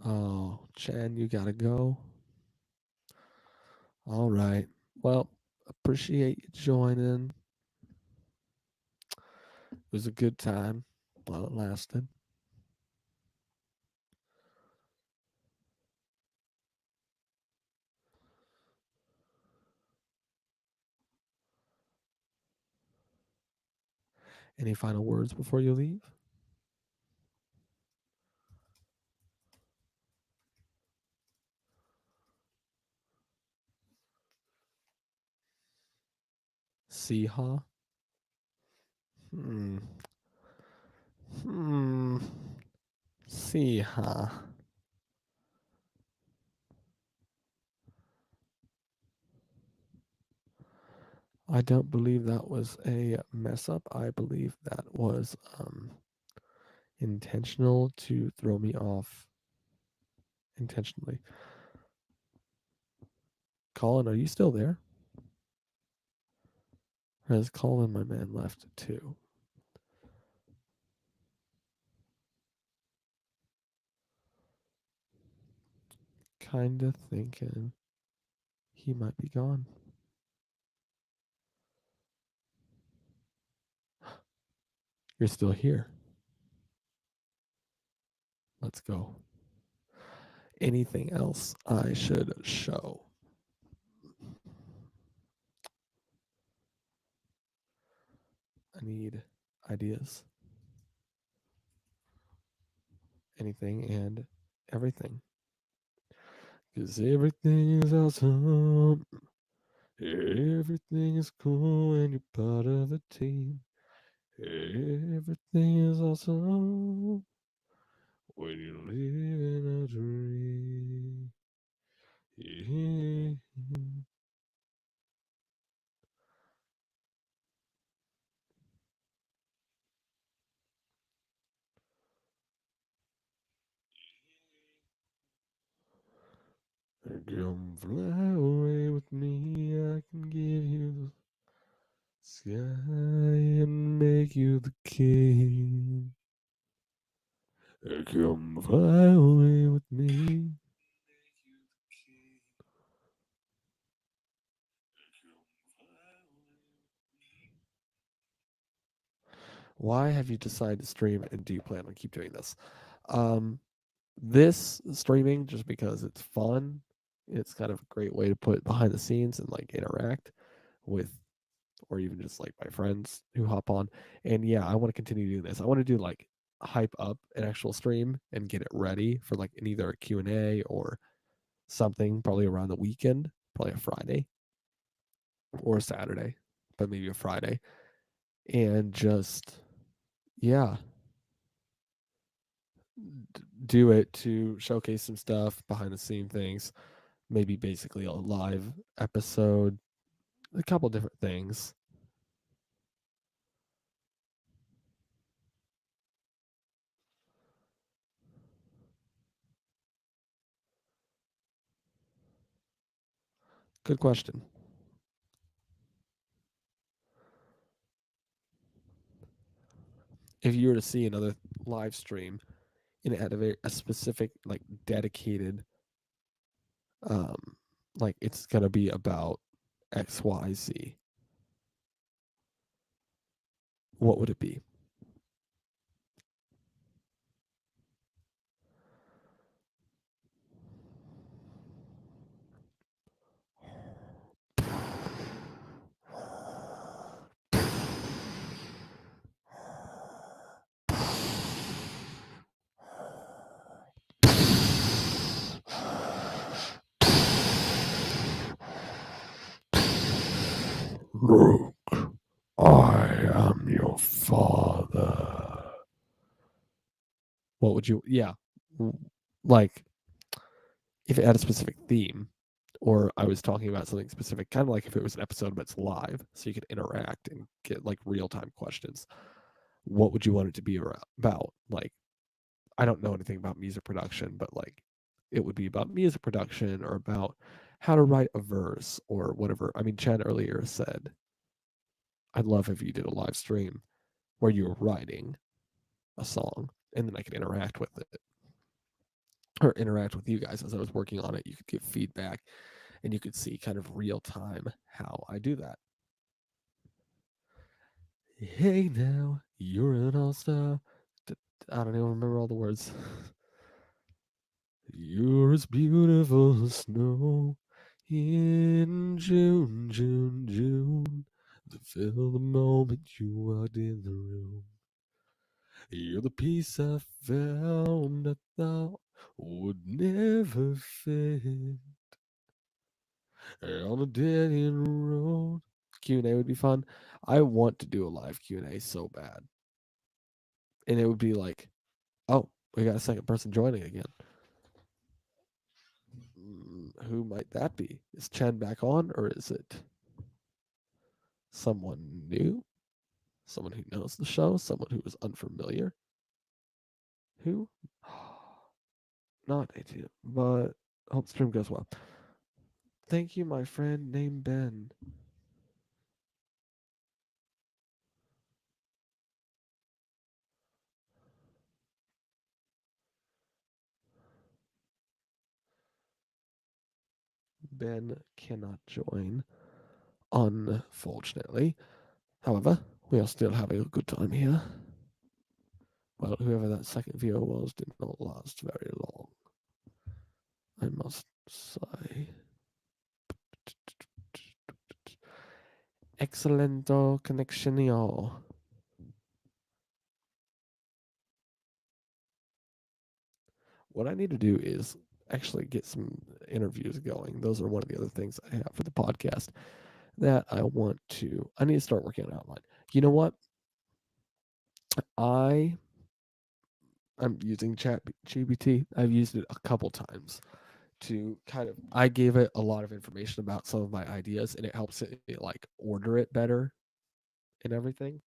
Oh, Chan, you gotta go. All right. Well, appreciate you joining. It was a good time while it lasted. Any final words before you leave? See, huh? Hmm. Hmm. See, huh? I don't believe that was a mess up. I believe that was intentional to throw me off intentionally. Colin, are you still there? Or has Colin, my man, left too? Kinda thinking he might be gone. You're still here. Let's go. Anything else I should show? I need ideas. Anything and everything. Cause everything is awesome. Everything is cool when you're part of the team. Everything is awesome when you're living a dream. Yeah. Come fly away with me, I can give you the sky and make you the king. Come fly away with me. Why have you decided to stream and do you plan on keep doing this? Um, this streaming just because it's fun. It's kind of a great way to put behind the scenes and like interact with, or even just like my friends who hop on. And yeah, I want to continue doing this. I want to do like hype up an actual stream and get it ready for like in either a Q&A or something, probably around the weekend, probably a Friday or a Saturday, but maybe a Friday. And just, yeah, do it to showcase some stuff, behind the scene things, maybe basically a live episode, a couple different things. Good question. If you were to see another live stream and it had a specific, like, dedicated, um, like it's gonna be about XYZ, what would it be? Luke, I am your father. What would you? Yeah, like if it had a specific theme, or I was talking about something specific, kind of like if it was an episode but it's live, so you could interact and get like real time questions. What would you want it to be about? Like, I don't know anything about music production, but like it would be about music production or about how to write a verse or whatever. I mean, Chad earlier said, I'd love if you did a live stream where you were writing a song and then I could interact with it or interact with you guys as I was working on it. You could give feedback and you could see kind of real time how I do that. Hey now, you're an all star. I don't even remember all the words. You're as beautiful as snow in June, June, June. To fill the moment you walked in the room. You're the peace I found I thought would never fade. On a dead end road. Q&A would be fun. I want to do a live Q&A so bad. And it would be like, oh, we got a second person joining again. Who might that be? Is Chen back on or is it someone new, someone who knows the show, someone who is unfamiliar. Who? Not A2, but hope stream goes well. Thank you, my friend named Ben. Ben cannot join, unfortunately. However, we'll still have a good time here. Well, whoever that second viewer was did not last very long, I must say. Excellento connectionio. What I need to do is actually get some interviews going. Those are one of the other things I have for the podcast that I need to start working on outline. You know what? I'm using ChatGPT. I've used it a couple times to I gave it a lot of information about some of my ideas, and it helps it like order it better and everything.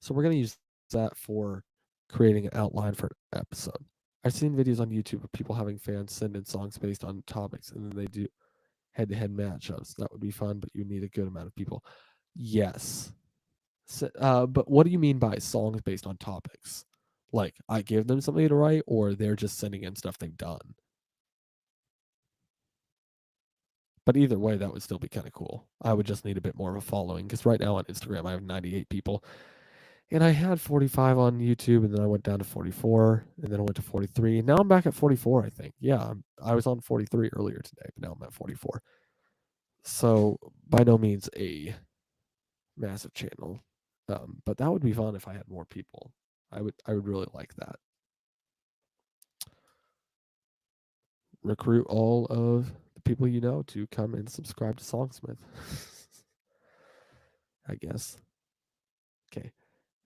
So we're gonna use that for creating an outline for an episode. I've seen videos on YouTube of people having fans send in songs based on topics, and then they do head-to-head matchups. That would be fun, but you need a good amount of people. Yes. So, but what do you mean by songs based on topics? Like I give them something to write, or they're just sending in stuff they've done? But either way, that would still be kind of cool. I would just need a bit more of a following because right now on Instagram I have 98 people, and I had 45 on YouTube, and then I went down to 44, and then I went to 43, and now I'm back at 44. I think, yeah, I was on 43 earlier today, but now I'm at 44. So by no means a massive channel, but that would be fun if I had more people. I would really like that. Recruit all of the people you know to come and subscribe to Songsmith. I guess. Okay.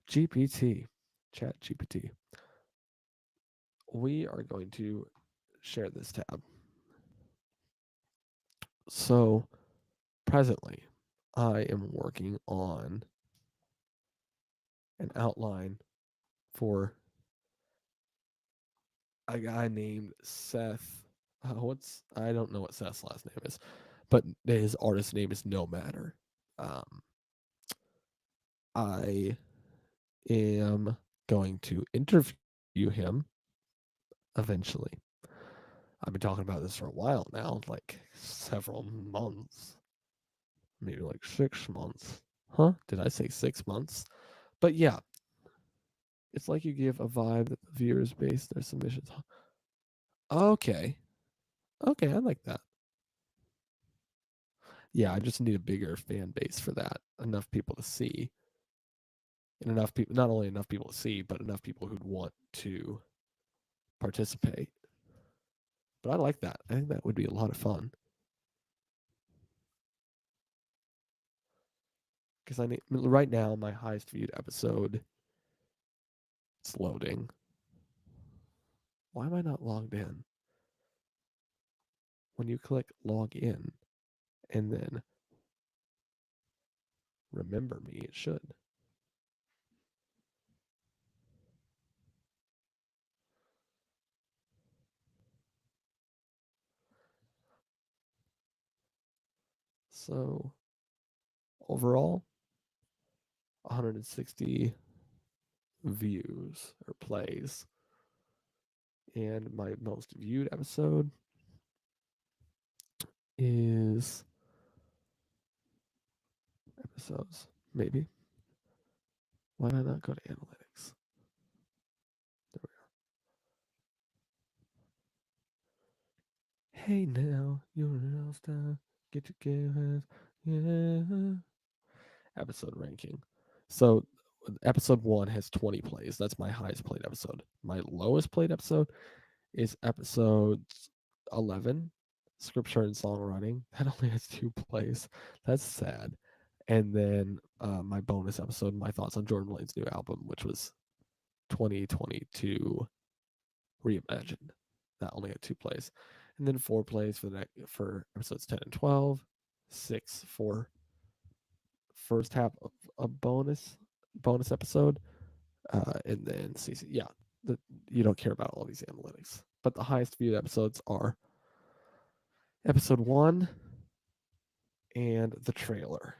GPT, Chat GPT. We are going to share this tab. So presently, I am working on an outline for a guy named Seth. I don't know what Seth's last name is, but his artist name is No Matter. I am going to interview him eventually. I've been talking about this for a while now, like several months, maybe like 6 months. Huh? Did I say 6 months? But yeah, it's like you give a vibe that the viewers base their submissions on. Okay. Okay, I like that. Yeah, I just need a bigger fan base for that. Enough people to see. And enough people, not only enough people to see, but enough people who'd want to participate. But I like that. I think that would be a lot of fun. Because right now, my highest viewed episode, it's loading. Why am I not logged in? When you click log in and then remember me, it should. So overall, 160 views or plays. And my most viewed episode is episodes, maybe. Why did I not go to analytics? There we are. Hey now, you're an all-star. Get your hands, yeah. Episode ranking. So episode 1 has 20 plays. That's my highest played episode. My lowest played episode is episode 11, scripture and songwriting. That only has 2 plays. That's sad. And then my bonus episode, my thoughts on Jordan Blaine's new album, which was 2022 Reimagined. That only had 2 plays. And then 4 plays for episodes 10 and 12, 6 for first half of a bonus episode, and then season. Yeah, you don't care about all these analytics, but the highest viewed episodes are episode 1 and the trailer,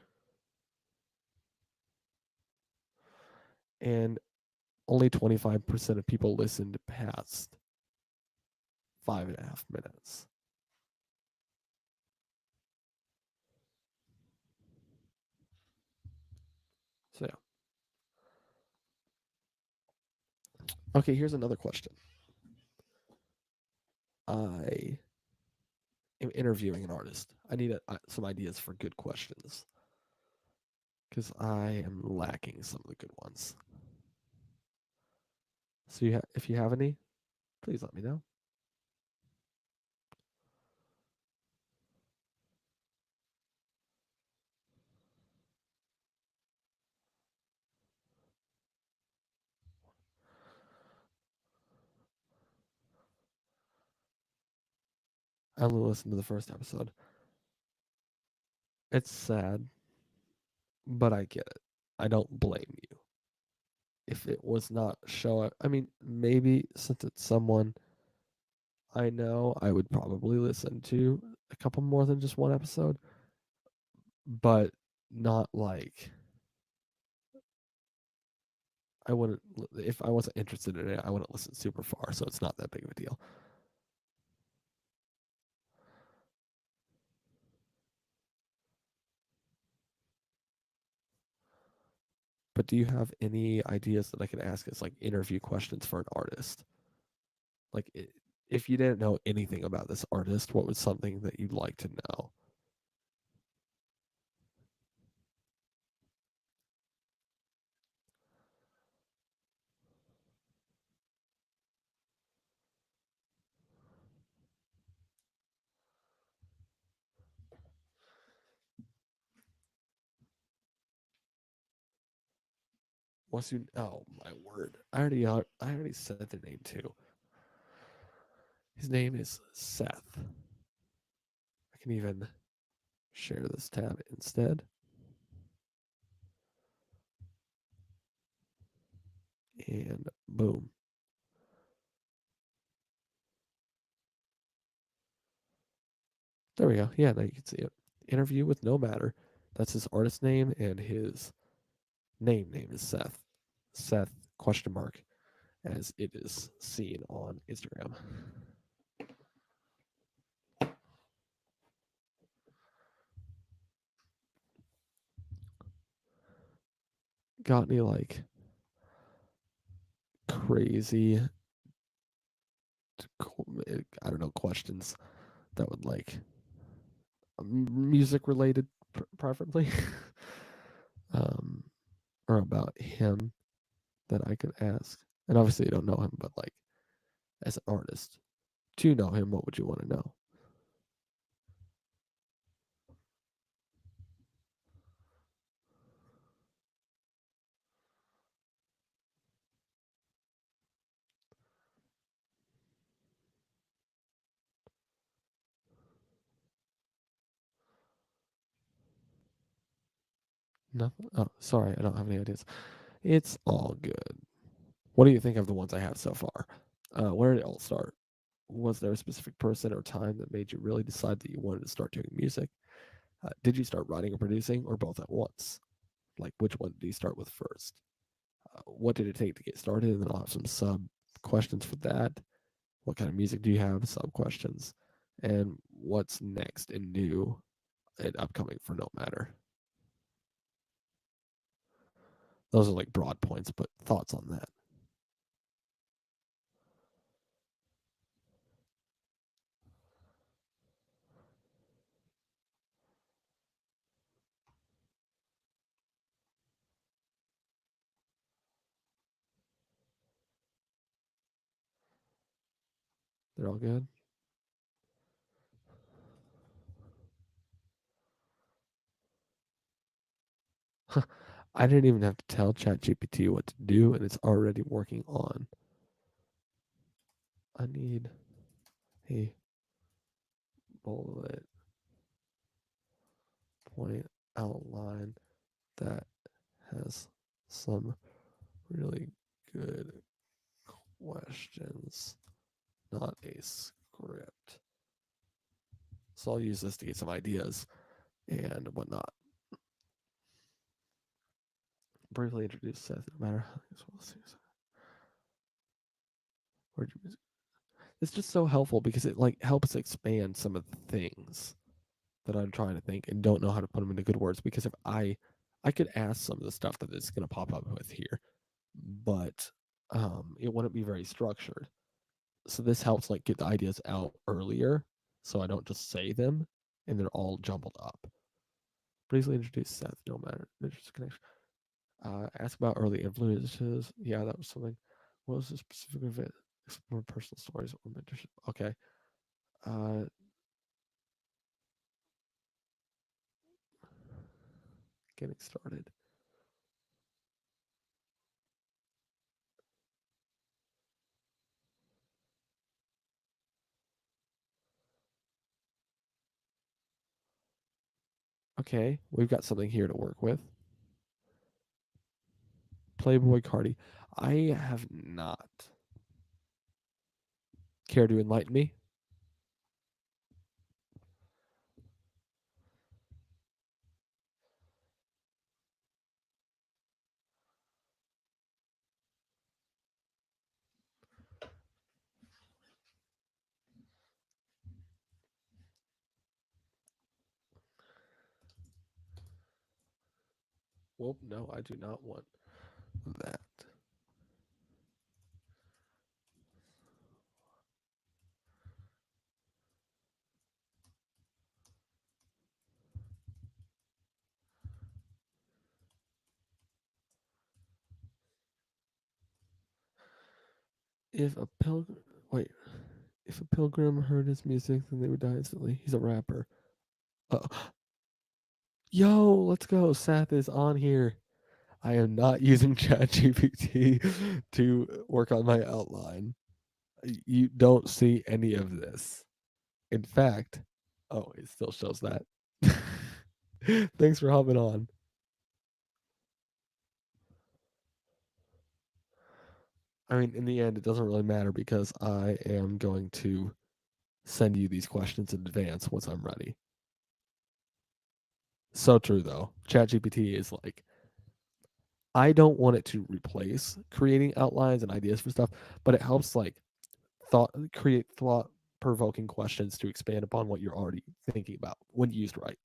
and only 25% of people listened past 5.5 minutes. So yeah. Okay, here's another question. I am interviewing an artist. I need some ideas for good questions because I am lacking some of the good ones. So if you have any, please let me know. I only listened to the first episode. It's sad, but I get it. I don't blame you. If it was not I mean, maybe since it's someone I know, I would probably listen to a couple more than just one episode, but not like I wouldn't, if I wasn't interested in it, I wouldn't listen super far, so it's not that big of a deal. But do you have any ideas that I could ask as like interview questions for an artist? Like, if you didn't know anything about this artist, what was something that you'd like to know? What's you? Oh my word! I already said the name too. His name is Seth. I can even share this tab instead. And boom. There we go. Yeah, now you can see it. Interview with No Matter. That's his artist name, and his name is Seth. Seth question mark, as it is seen on Instagram. Got any like crazy, I don't know, questions that would like music related, preferably, um, or about him that I could ask. And obviously, you don't know him, but like as an artist, to know him, what would you want to know? Nothing. Oh, sorry, I don't have any ideas. It's all good. What do you think of the ones I have so far? Where did it all start? Was there a specific person or time that made you really decide that you wanted to start doing music? Did you start writing or producing, or both at once? Like, which one did you start with first? What did it take to get started? And then I'll have some sub questions for that. What kind of music do you have? Sub questions. And what's next and new and upcoming for No Matter? Those are like broad points, but thoughts on that? They're all good. I didn't even have to tell ChatGPT what to do, and it's already working on. I need a bullet point outline that has some really good questions, not a script. So I'll use this to get some ideas and whatnot. Briefly introduce Seth, no matter how it's just so helpful because it like helps expand some of the things that I'm trying to think and don't know how to put them into good words. Because if I could ask some of the stuff that it's going to pop up with here, but it wouldn't be very structured. So this helps like get the ideas out earlier, so I don't just say them and they're all jumbled up. Briefly introduce Seth, no matter interest connection. Ask about early influences. Yeah, that was something. What was the specific event? Explore personal stories or mentorship. Okay. Uh, Getting started. Okay, we've got something here to work with. Playboy Cardi. I have not. Care to enlighten me? Well, no, I do not want that. If a pilgrim, wait, if a pilgrim heard his music, then they would die instantly. He's a rapper. Uh, Yo, let's go. Seth is on here. I am not using ChatGPT to work on my outline. You don't see any of this. In fact, oh, it still shows that. Thanks for hopping on. I mean, in the end, it doesn't really matter because I am going to send you these questions in advance once I'm ready. So true, though. ChatGPT is like, I don't want it to replace creating outlines and ideas for stuff, but it helps like create thought provoking questions to expand upon what you're already thinking about when used right.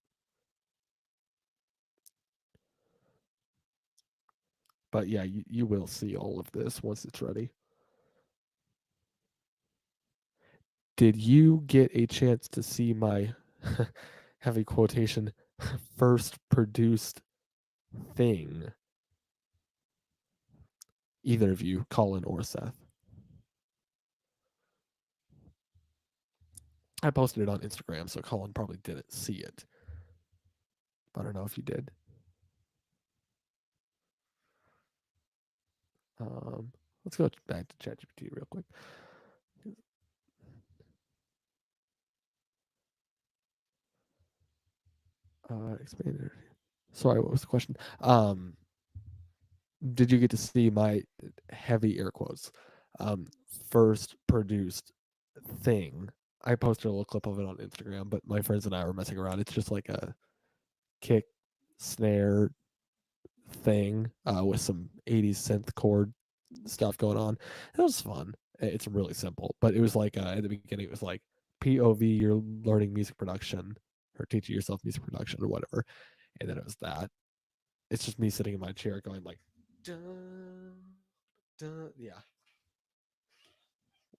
But yeah, you will see all of this once it's ready. Did you get a chance to see my heavy quotation first produced thing? Either of you, Colin or Seth. I posted it on Instagram, so Colin probably didn't see it. I don't know if you did. Let's go back to ChatGPT real quick. Expanded. Sorry, what was the question? Did you get to see my heavy air quotes first produced thing? I posted a little clip of it on Instagram, but my friends and I were messing around. It's just like a kick snare thing with some 80s synth chord stuff going on. It was fun. It's really simple, but it was like at the beginning, it was like POV, you're learning music production or teaching yourself music production or whatever. And then it was that. It's just me sitting in my chair going like, dun, dun. Yeah.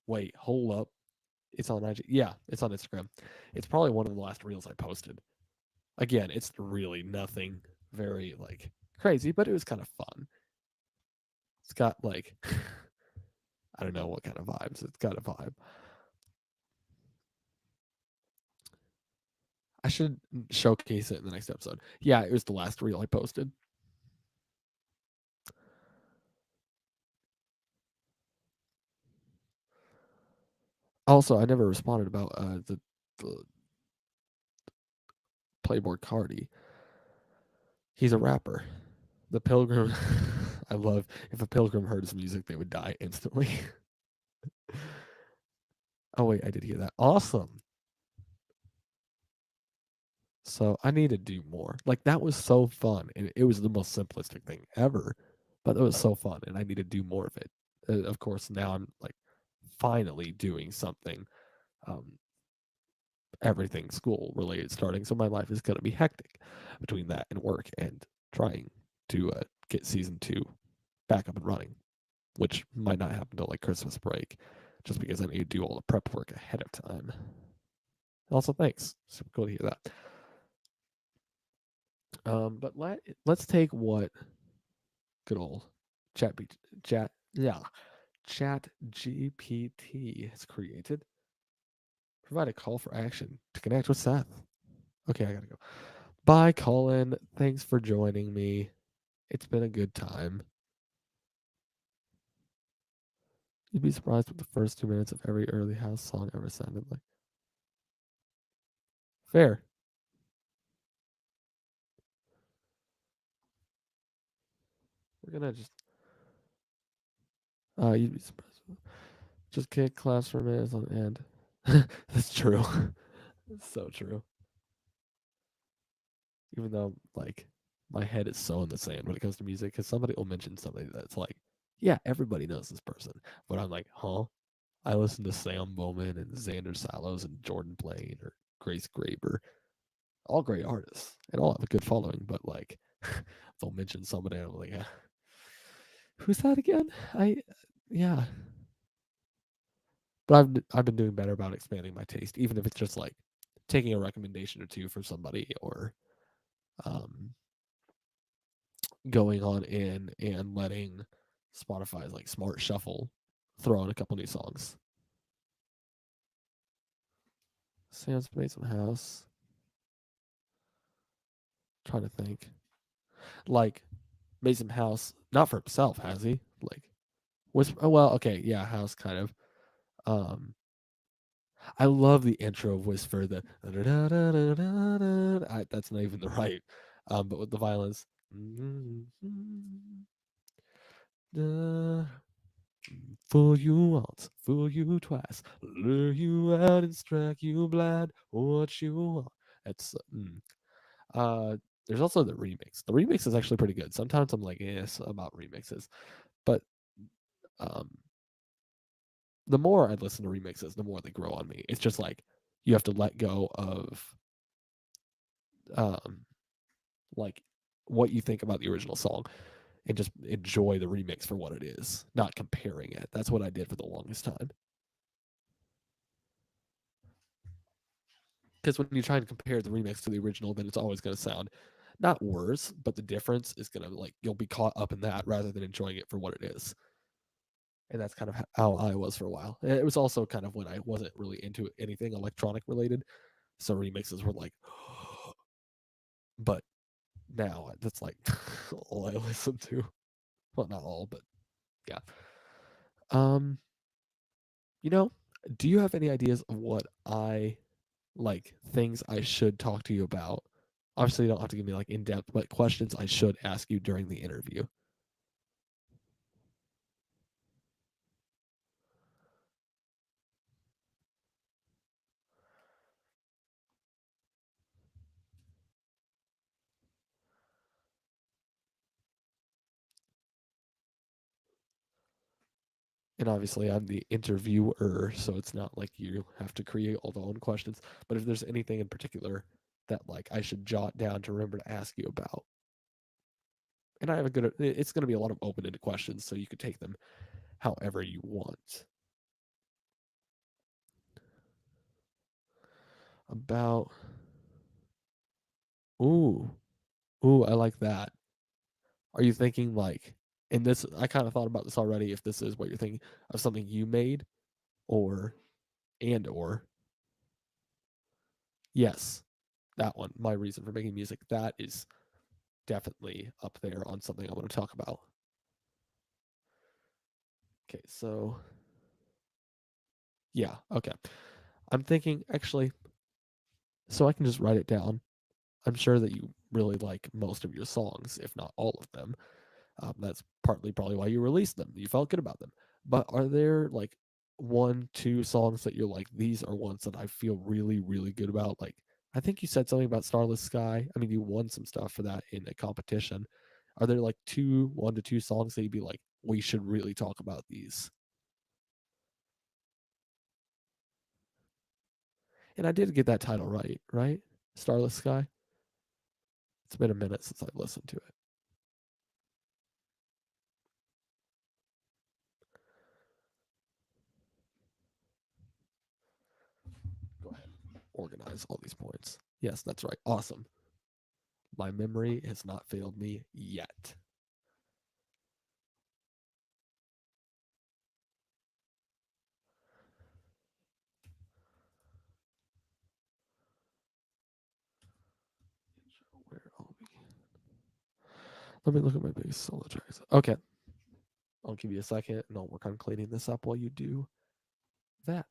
Wait, hold up. It's on IG. Yeah, it's on Instagram. It's probably one of the last reels I posted. Again, it's really nothing very like crazy, but it was kind of fun. It's got like I don't know what kind of vibes. It's got a vibe. I should showcase it in the next episode. Yeah, it was the last reel I posted. Also, I never responded about the Playboy Cardi. He's a rapper. The Pilgrim. I love if a pilgrim heard his music, they would die instantly. Oh wait, I did hear that. Awesome. So I need to do more. Like that was so fun, and it was the most simplistic thing ever, but it was so fun, and I need to do more of it. Of course, now I'm like finally doing something, um, everything school related starting. So my life is gonna be hectic between that and work and trying to get season 2 back up and running, which might not happen until like Christmas break, just because I need to do all the prep work ahead of time. Also, thanks. Super cool to hear that. But let's take what good old chat yeah chat GPT has created. Provide a call for action to connect with Seth. Okay, I gotta go. Bye, Colin. Thanks for joining me. It's been a good time. You'd be surprised what the first 2 minutes of every early house song ever sounded like. Fair. We're gonna just you'd be surprised. Just kick claps for minutes on end. That's true. It's so true. Even though like my head is so in the sand when it comes to music, because somebody will mention something that's like, yeah, everybody knows this person, but I'm like, huh? I listen to Sam Bowman and Xander Sallows and Jordan Blaine or Grace Graber, all great artists and all have a good following, but like they'll mention somebody and I'm like, who's that again? Yeah, but I've been doing better about expanding my taste, even if it's just like taking a recommendation or two for somebody or um going on in and letting Spotify's like smart shuffle throw in a couple new songs. Sam's made some house. Trying to think. Like made some house, not for himself, has he? Like whisper oh, well, okay, yeah, house kind of. Um I love the intro of Whisper, the that's not even the right. But with the violence. Fool you once, fool you twice, lure you out and strike you blind. What you want? That's uh. There's also the remix. The remix is actually pretty good. Sometimes I'm like, yes, about remixes, but um, the more I listen to remixes, the more they grow on me. It's just like you have to let go of um, like what you think about the original song and just enjoy the remix for what it is, not comparing it. That's what I did for the longest time. Because when you try and compare the remix to the original, then it's always going to sound not worse, but the difference is going to like you'll be caught up in that rather than enjoying it for what it is. And that's kind of how I was for a while. It was also kind of when I wasn't really into anything electronic related, so remixes were like, but now that's like all I listen to. Well, not all, but yeah. Um, you know, do you have any ideas of what I like things I should talk to you about? Obviously, you don't have to give me like in depth, but questions I should ask you during the interview. And obviously, I'm the interviewer, so it's not like you have to create all the own questions. But if there's anything in particular that like I should jot down to remember to ask you about, and I have a good, it's going to be a lot of open-ended questions, so you could take them however you want. About, ooh, ooh, I like that. Are you thinking like, and this, I kind of thought about this already. If this is what you're thinking of something you made, or or yes, that one, my reason for making music, that is definitely up there on something I want to talk about. Okay, so yeah, okay. I'm thinking actually, so I can just write it down. I'm sure that you really like most of your songs, if not all of them. That's partly probably why you released them. You felt good about them. But are there like one, two songs that you're like, these are ones that I feel really, really good about? Like, I think you said something about Starless Sky. I mean, you won some stuff for that in a competition. Are there like one to two songs that you'd be like, we should really talk about these? And I did get that title right, right? Starless Sky. It's been a minute since I listened to it. Go ahead. Organize all these points. Yes, that's right. Awesome. My memory has not failed me yet. Where are we? Let me look at my biggest solo tracks. Okay. I'll give you a second and I'll work on cleaning this up while you do that.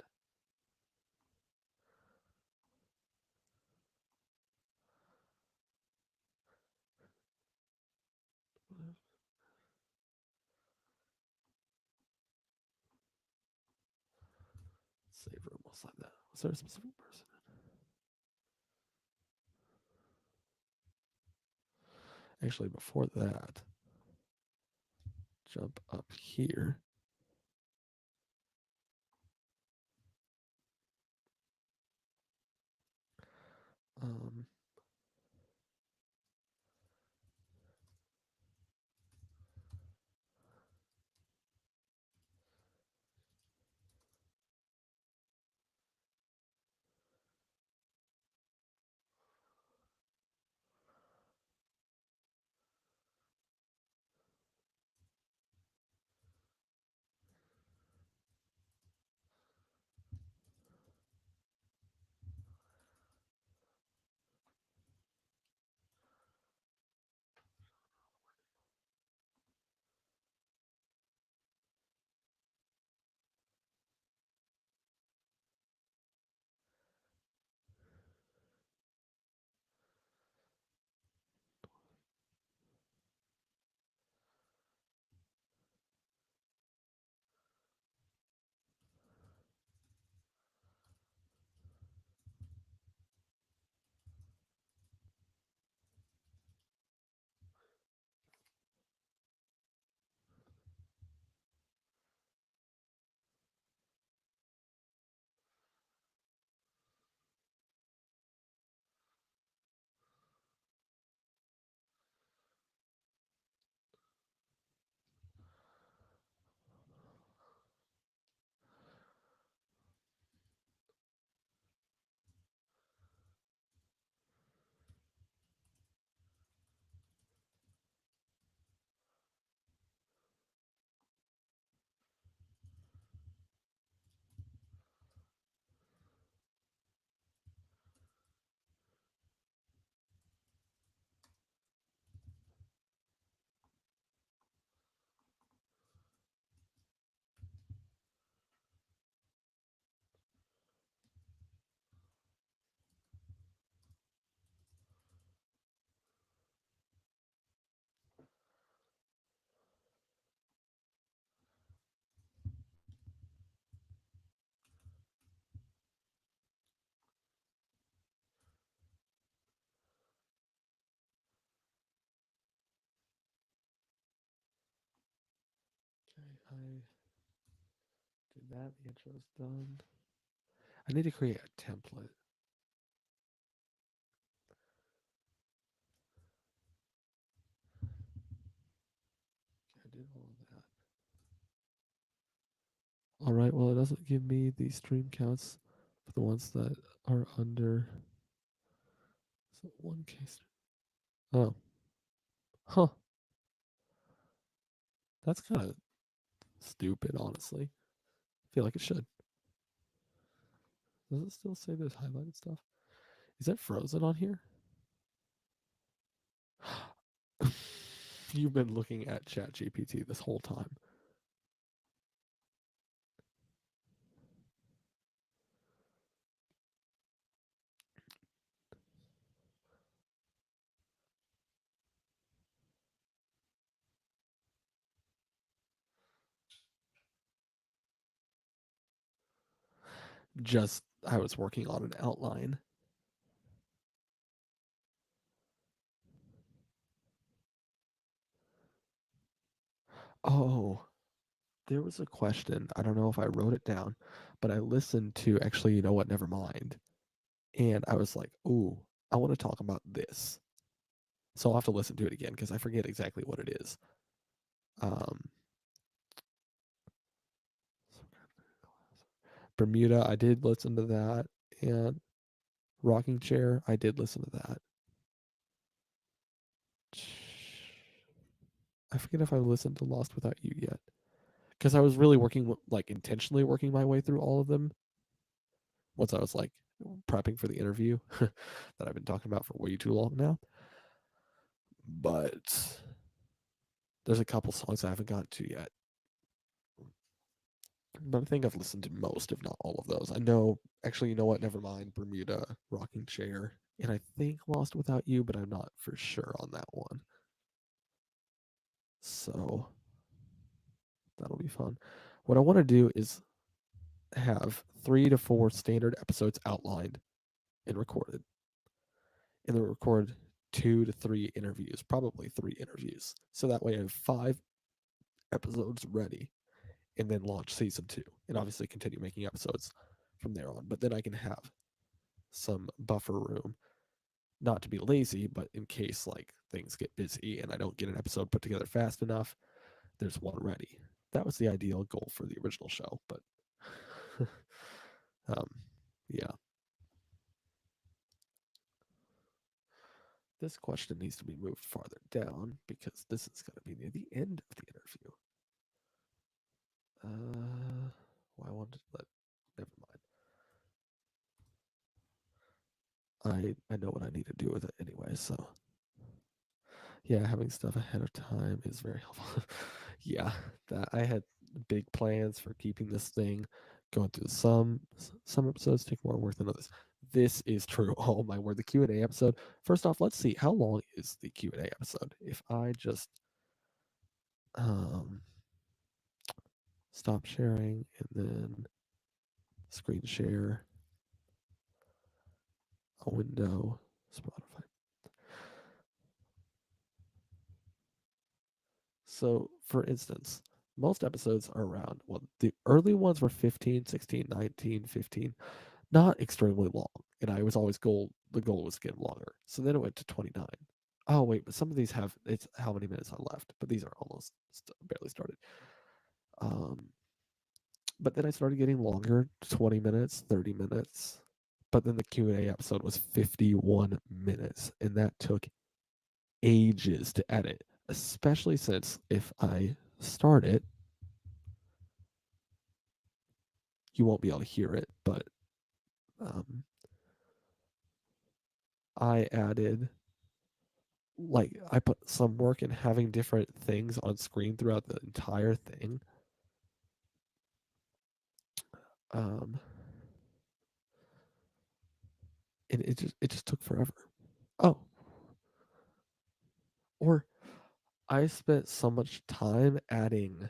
Save room. We'll slide that. Was there a specific person? Actually, before that, jump up here. Um, okay, I did that. The intro's done. I need to create a template. I did all of that. All right. Well, it doesn't give me the stream counts for the ones that are under. So 1K. Oh, huh. That's kind of stupid, honestly. I feel like it should. Does it still say there's highlighted stuff? Is it frozen on here? You've been looking at ChatGPT this whole time. just I was working on an outline. Oh, there was a question. I don't know if I wrote it down, but I listened to actually, you know what, never mind. And I was like, ooh, I want to talk about this. So I'll have to listen to it again because I forget exactly what it is. Bermuda, I did listen to that. And Rocking Chair, I did listen to that. I forget if I listened to Lost Without You yet. Because I was really working, like intentionally working my way through all of them once I was like prepping for the interview that I've been talking about for way too long now. But there's a couple songs I haven't gotten to yet. But I think I've listened to most, if not all of those. I know, actually, you know what? Never mind. Bermuda, Rocking Chair, and I think Lost Without You, but I'm not for sure on that one. So that'll be fun. What I want to do is have 3 to 4 standard episodes outlined and recorded, and then record 2 to 3 interviews, probably 3 interviews. So that way I have 5 episodes ready, and then launch season 2, and obviously continue making episodes from there on. But then I can have some buffer room, not to be lazy, but in case like things get busy and I don't get an episode put together fast enough, there's one ready. That was the ideal goal for the original show, but um, yeah. This question needs to be moved farther down because this is going to be near the end of the interview. Well, I wanted to let. Never mind. I know what I need to do with it anyway. So yeah, having stuff ahead of time is very helpful. Yeah, that I had big plans for keeping this thing going through some episodes take more work than others. This is true. Oh my word, the Q&A episode. First off, let's see how long is the Q&A episode. If I just um stop sharing and then screen share a window, Spotify. So, for instance, most episodes are around, well, the early ones were 15, 16, 19, 15, not extremely long. And I was always the goal was to get them longer. So then it went to 29. Oh, wait, but some of these have, it's how many minutes I left, but these are almost barely started. But then I started getting longer, 20 minutes, 30 minutes. But then the Q&A episode was 51 minutes, and that took ages to edit, especially since if I start it, you won't be able to hear it, but I added, like, I put some work in having different things on screen throughout the entire thing. And it just took forever. Oh, or I spent so much time adding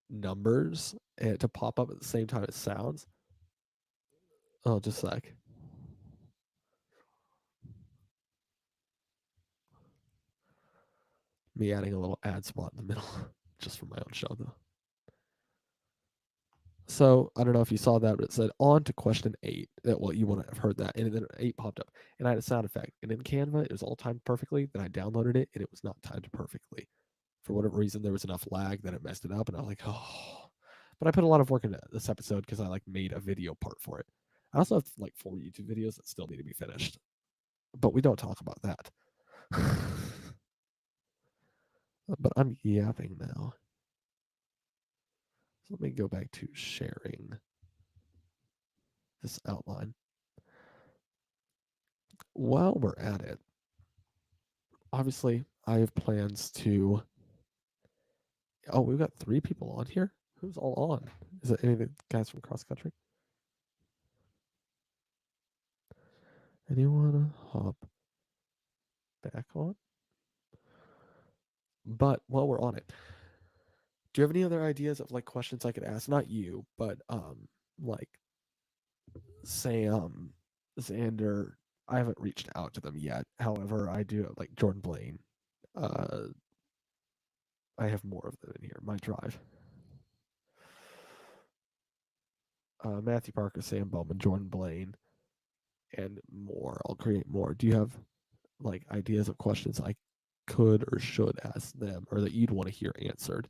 numbers and to pop up at the same time as sounds. Oh, just a sec. Me adding a little ad spot in the middle, just for my own show, though. So I don't know if you saw that, but it said on to question 8. Well, you wouldn't have heard that, and then 8 popped up, and I had a sound effect. And in Canva, it was all timed perfectly. Then I downloaded it, and it was not timed perfectly. For whatever reason, there was enough lag that it messed it up, and I was like, oh. But I put a lot of work into this episode because I like made a video part for it. I also have like 4 YouTube videos that still need to be finished, but we don't talk about that. But I'm yapping now. So let me go back to sharing this outline. While we're at it, obviously, I have plans to. Oh, we've got 3 people on here. Who's all on? Is it any of the guys from cross country? Anyone hop back on? But while we're on it, do you have any other ideas of like questions I could ask? Not you, but like Sam, Xander. I haven't reached out to them yet. However, I do have, like, Jordan Blaine. Uh, I have more of them in here. My drive. Matthew Parker, Sam Bowman, Jordan Blaine, and more. I'll create more. Do you have, like, ideas of questions I could or should ask them, or that you'd want to hear answered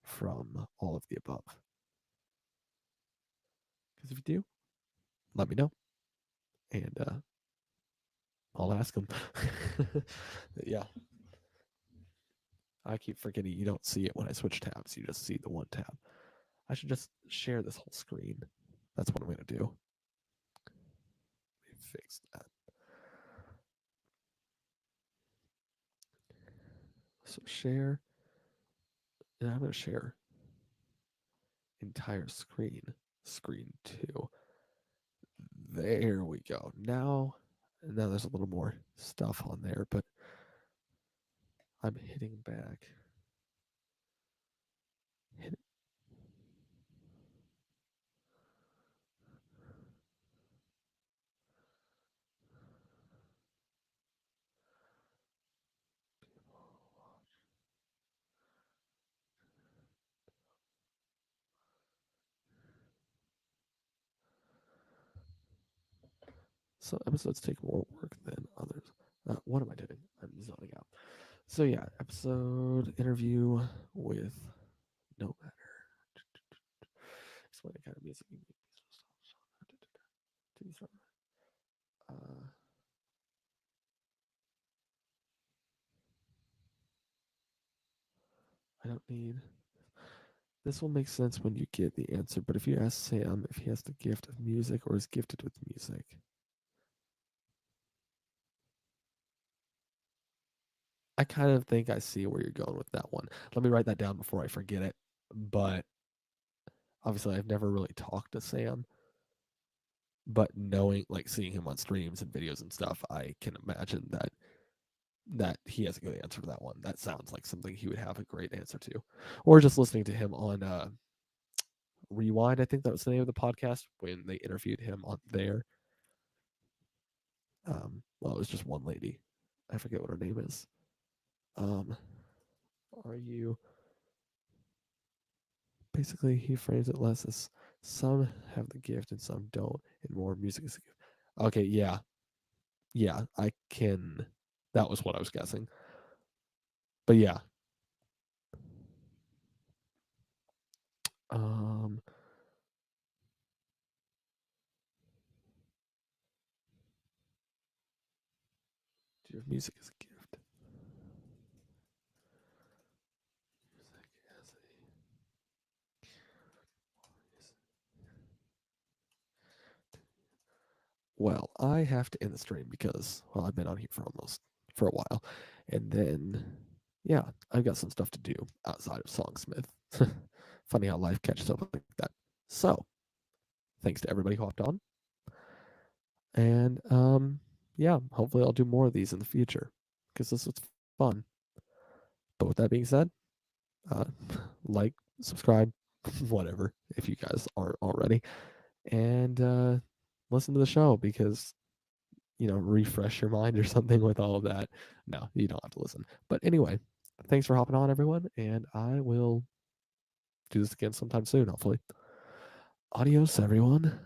from all of the above? Because if you do, let me know, and I'll ask them. Yeah, I keep forgetting you don't see it when I switch tabs. You just see the one tab. I should just share this whole screen. That's what I'm going to do. Let me fix that. So share, and I'm going to share entire screen, screen 2. There we go. Now there's a little more stuff on there, but I'm hitting back. Some episodes take more work than others. What am I doing? I'm zoning out. So yeah, episode interview with No Matter. Explain the kind of music you make. I don't need. This will make sense when you get the answer, but if you ask Sam if he has the gift of music or is gifted with music, I kind of think I see where you're going with that one. Let me write that down before I forget it. But obviously, I've never really talked to Sam. But knowing, like, seeing him on streams and videos and stuff, I can imagine that he has a good answer for that one. That sounds like something he would have a great answer to. Or just listening to him on Rewind, I think that was the name of the podcast when they interviewed him on there. Well, it was just one lady. I forget what her name is. Are you? Basically, he frames it less as some have the gift and some don't, and more music is a gift. Okay, yeah. Yeah, I can. That was what I was guessing. But yeah. Do you have music as a gift? Music as a. Well, I have to end the stream because, well, I've been on here for a while. And then, yeah, I've got some stuff to do outside of Songsmith. Funny how life catches up like that. So, thanks to everybody who hopped on. And yeah, hopefully I'll do more of these in the future because this was fun. But with that being said, like, subscribe, whatever, if you guys aren't already, and listen to the show because, refresh your mind or something with all of that. No, you don't have to listen. But anyway, thanks for hopping on, everyone, and I will do this again sometime soon, hopefully. Adios, everyone.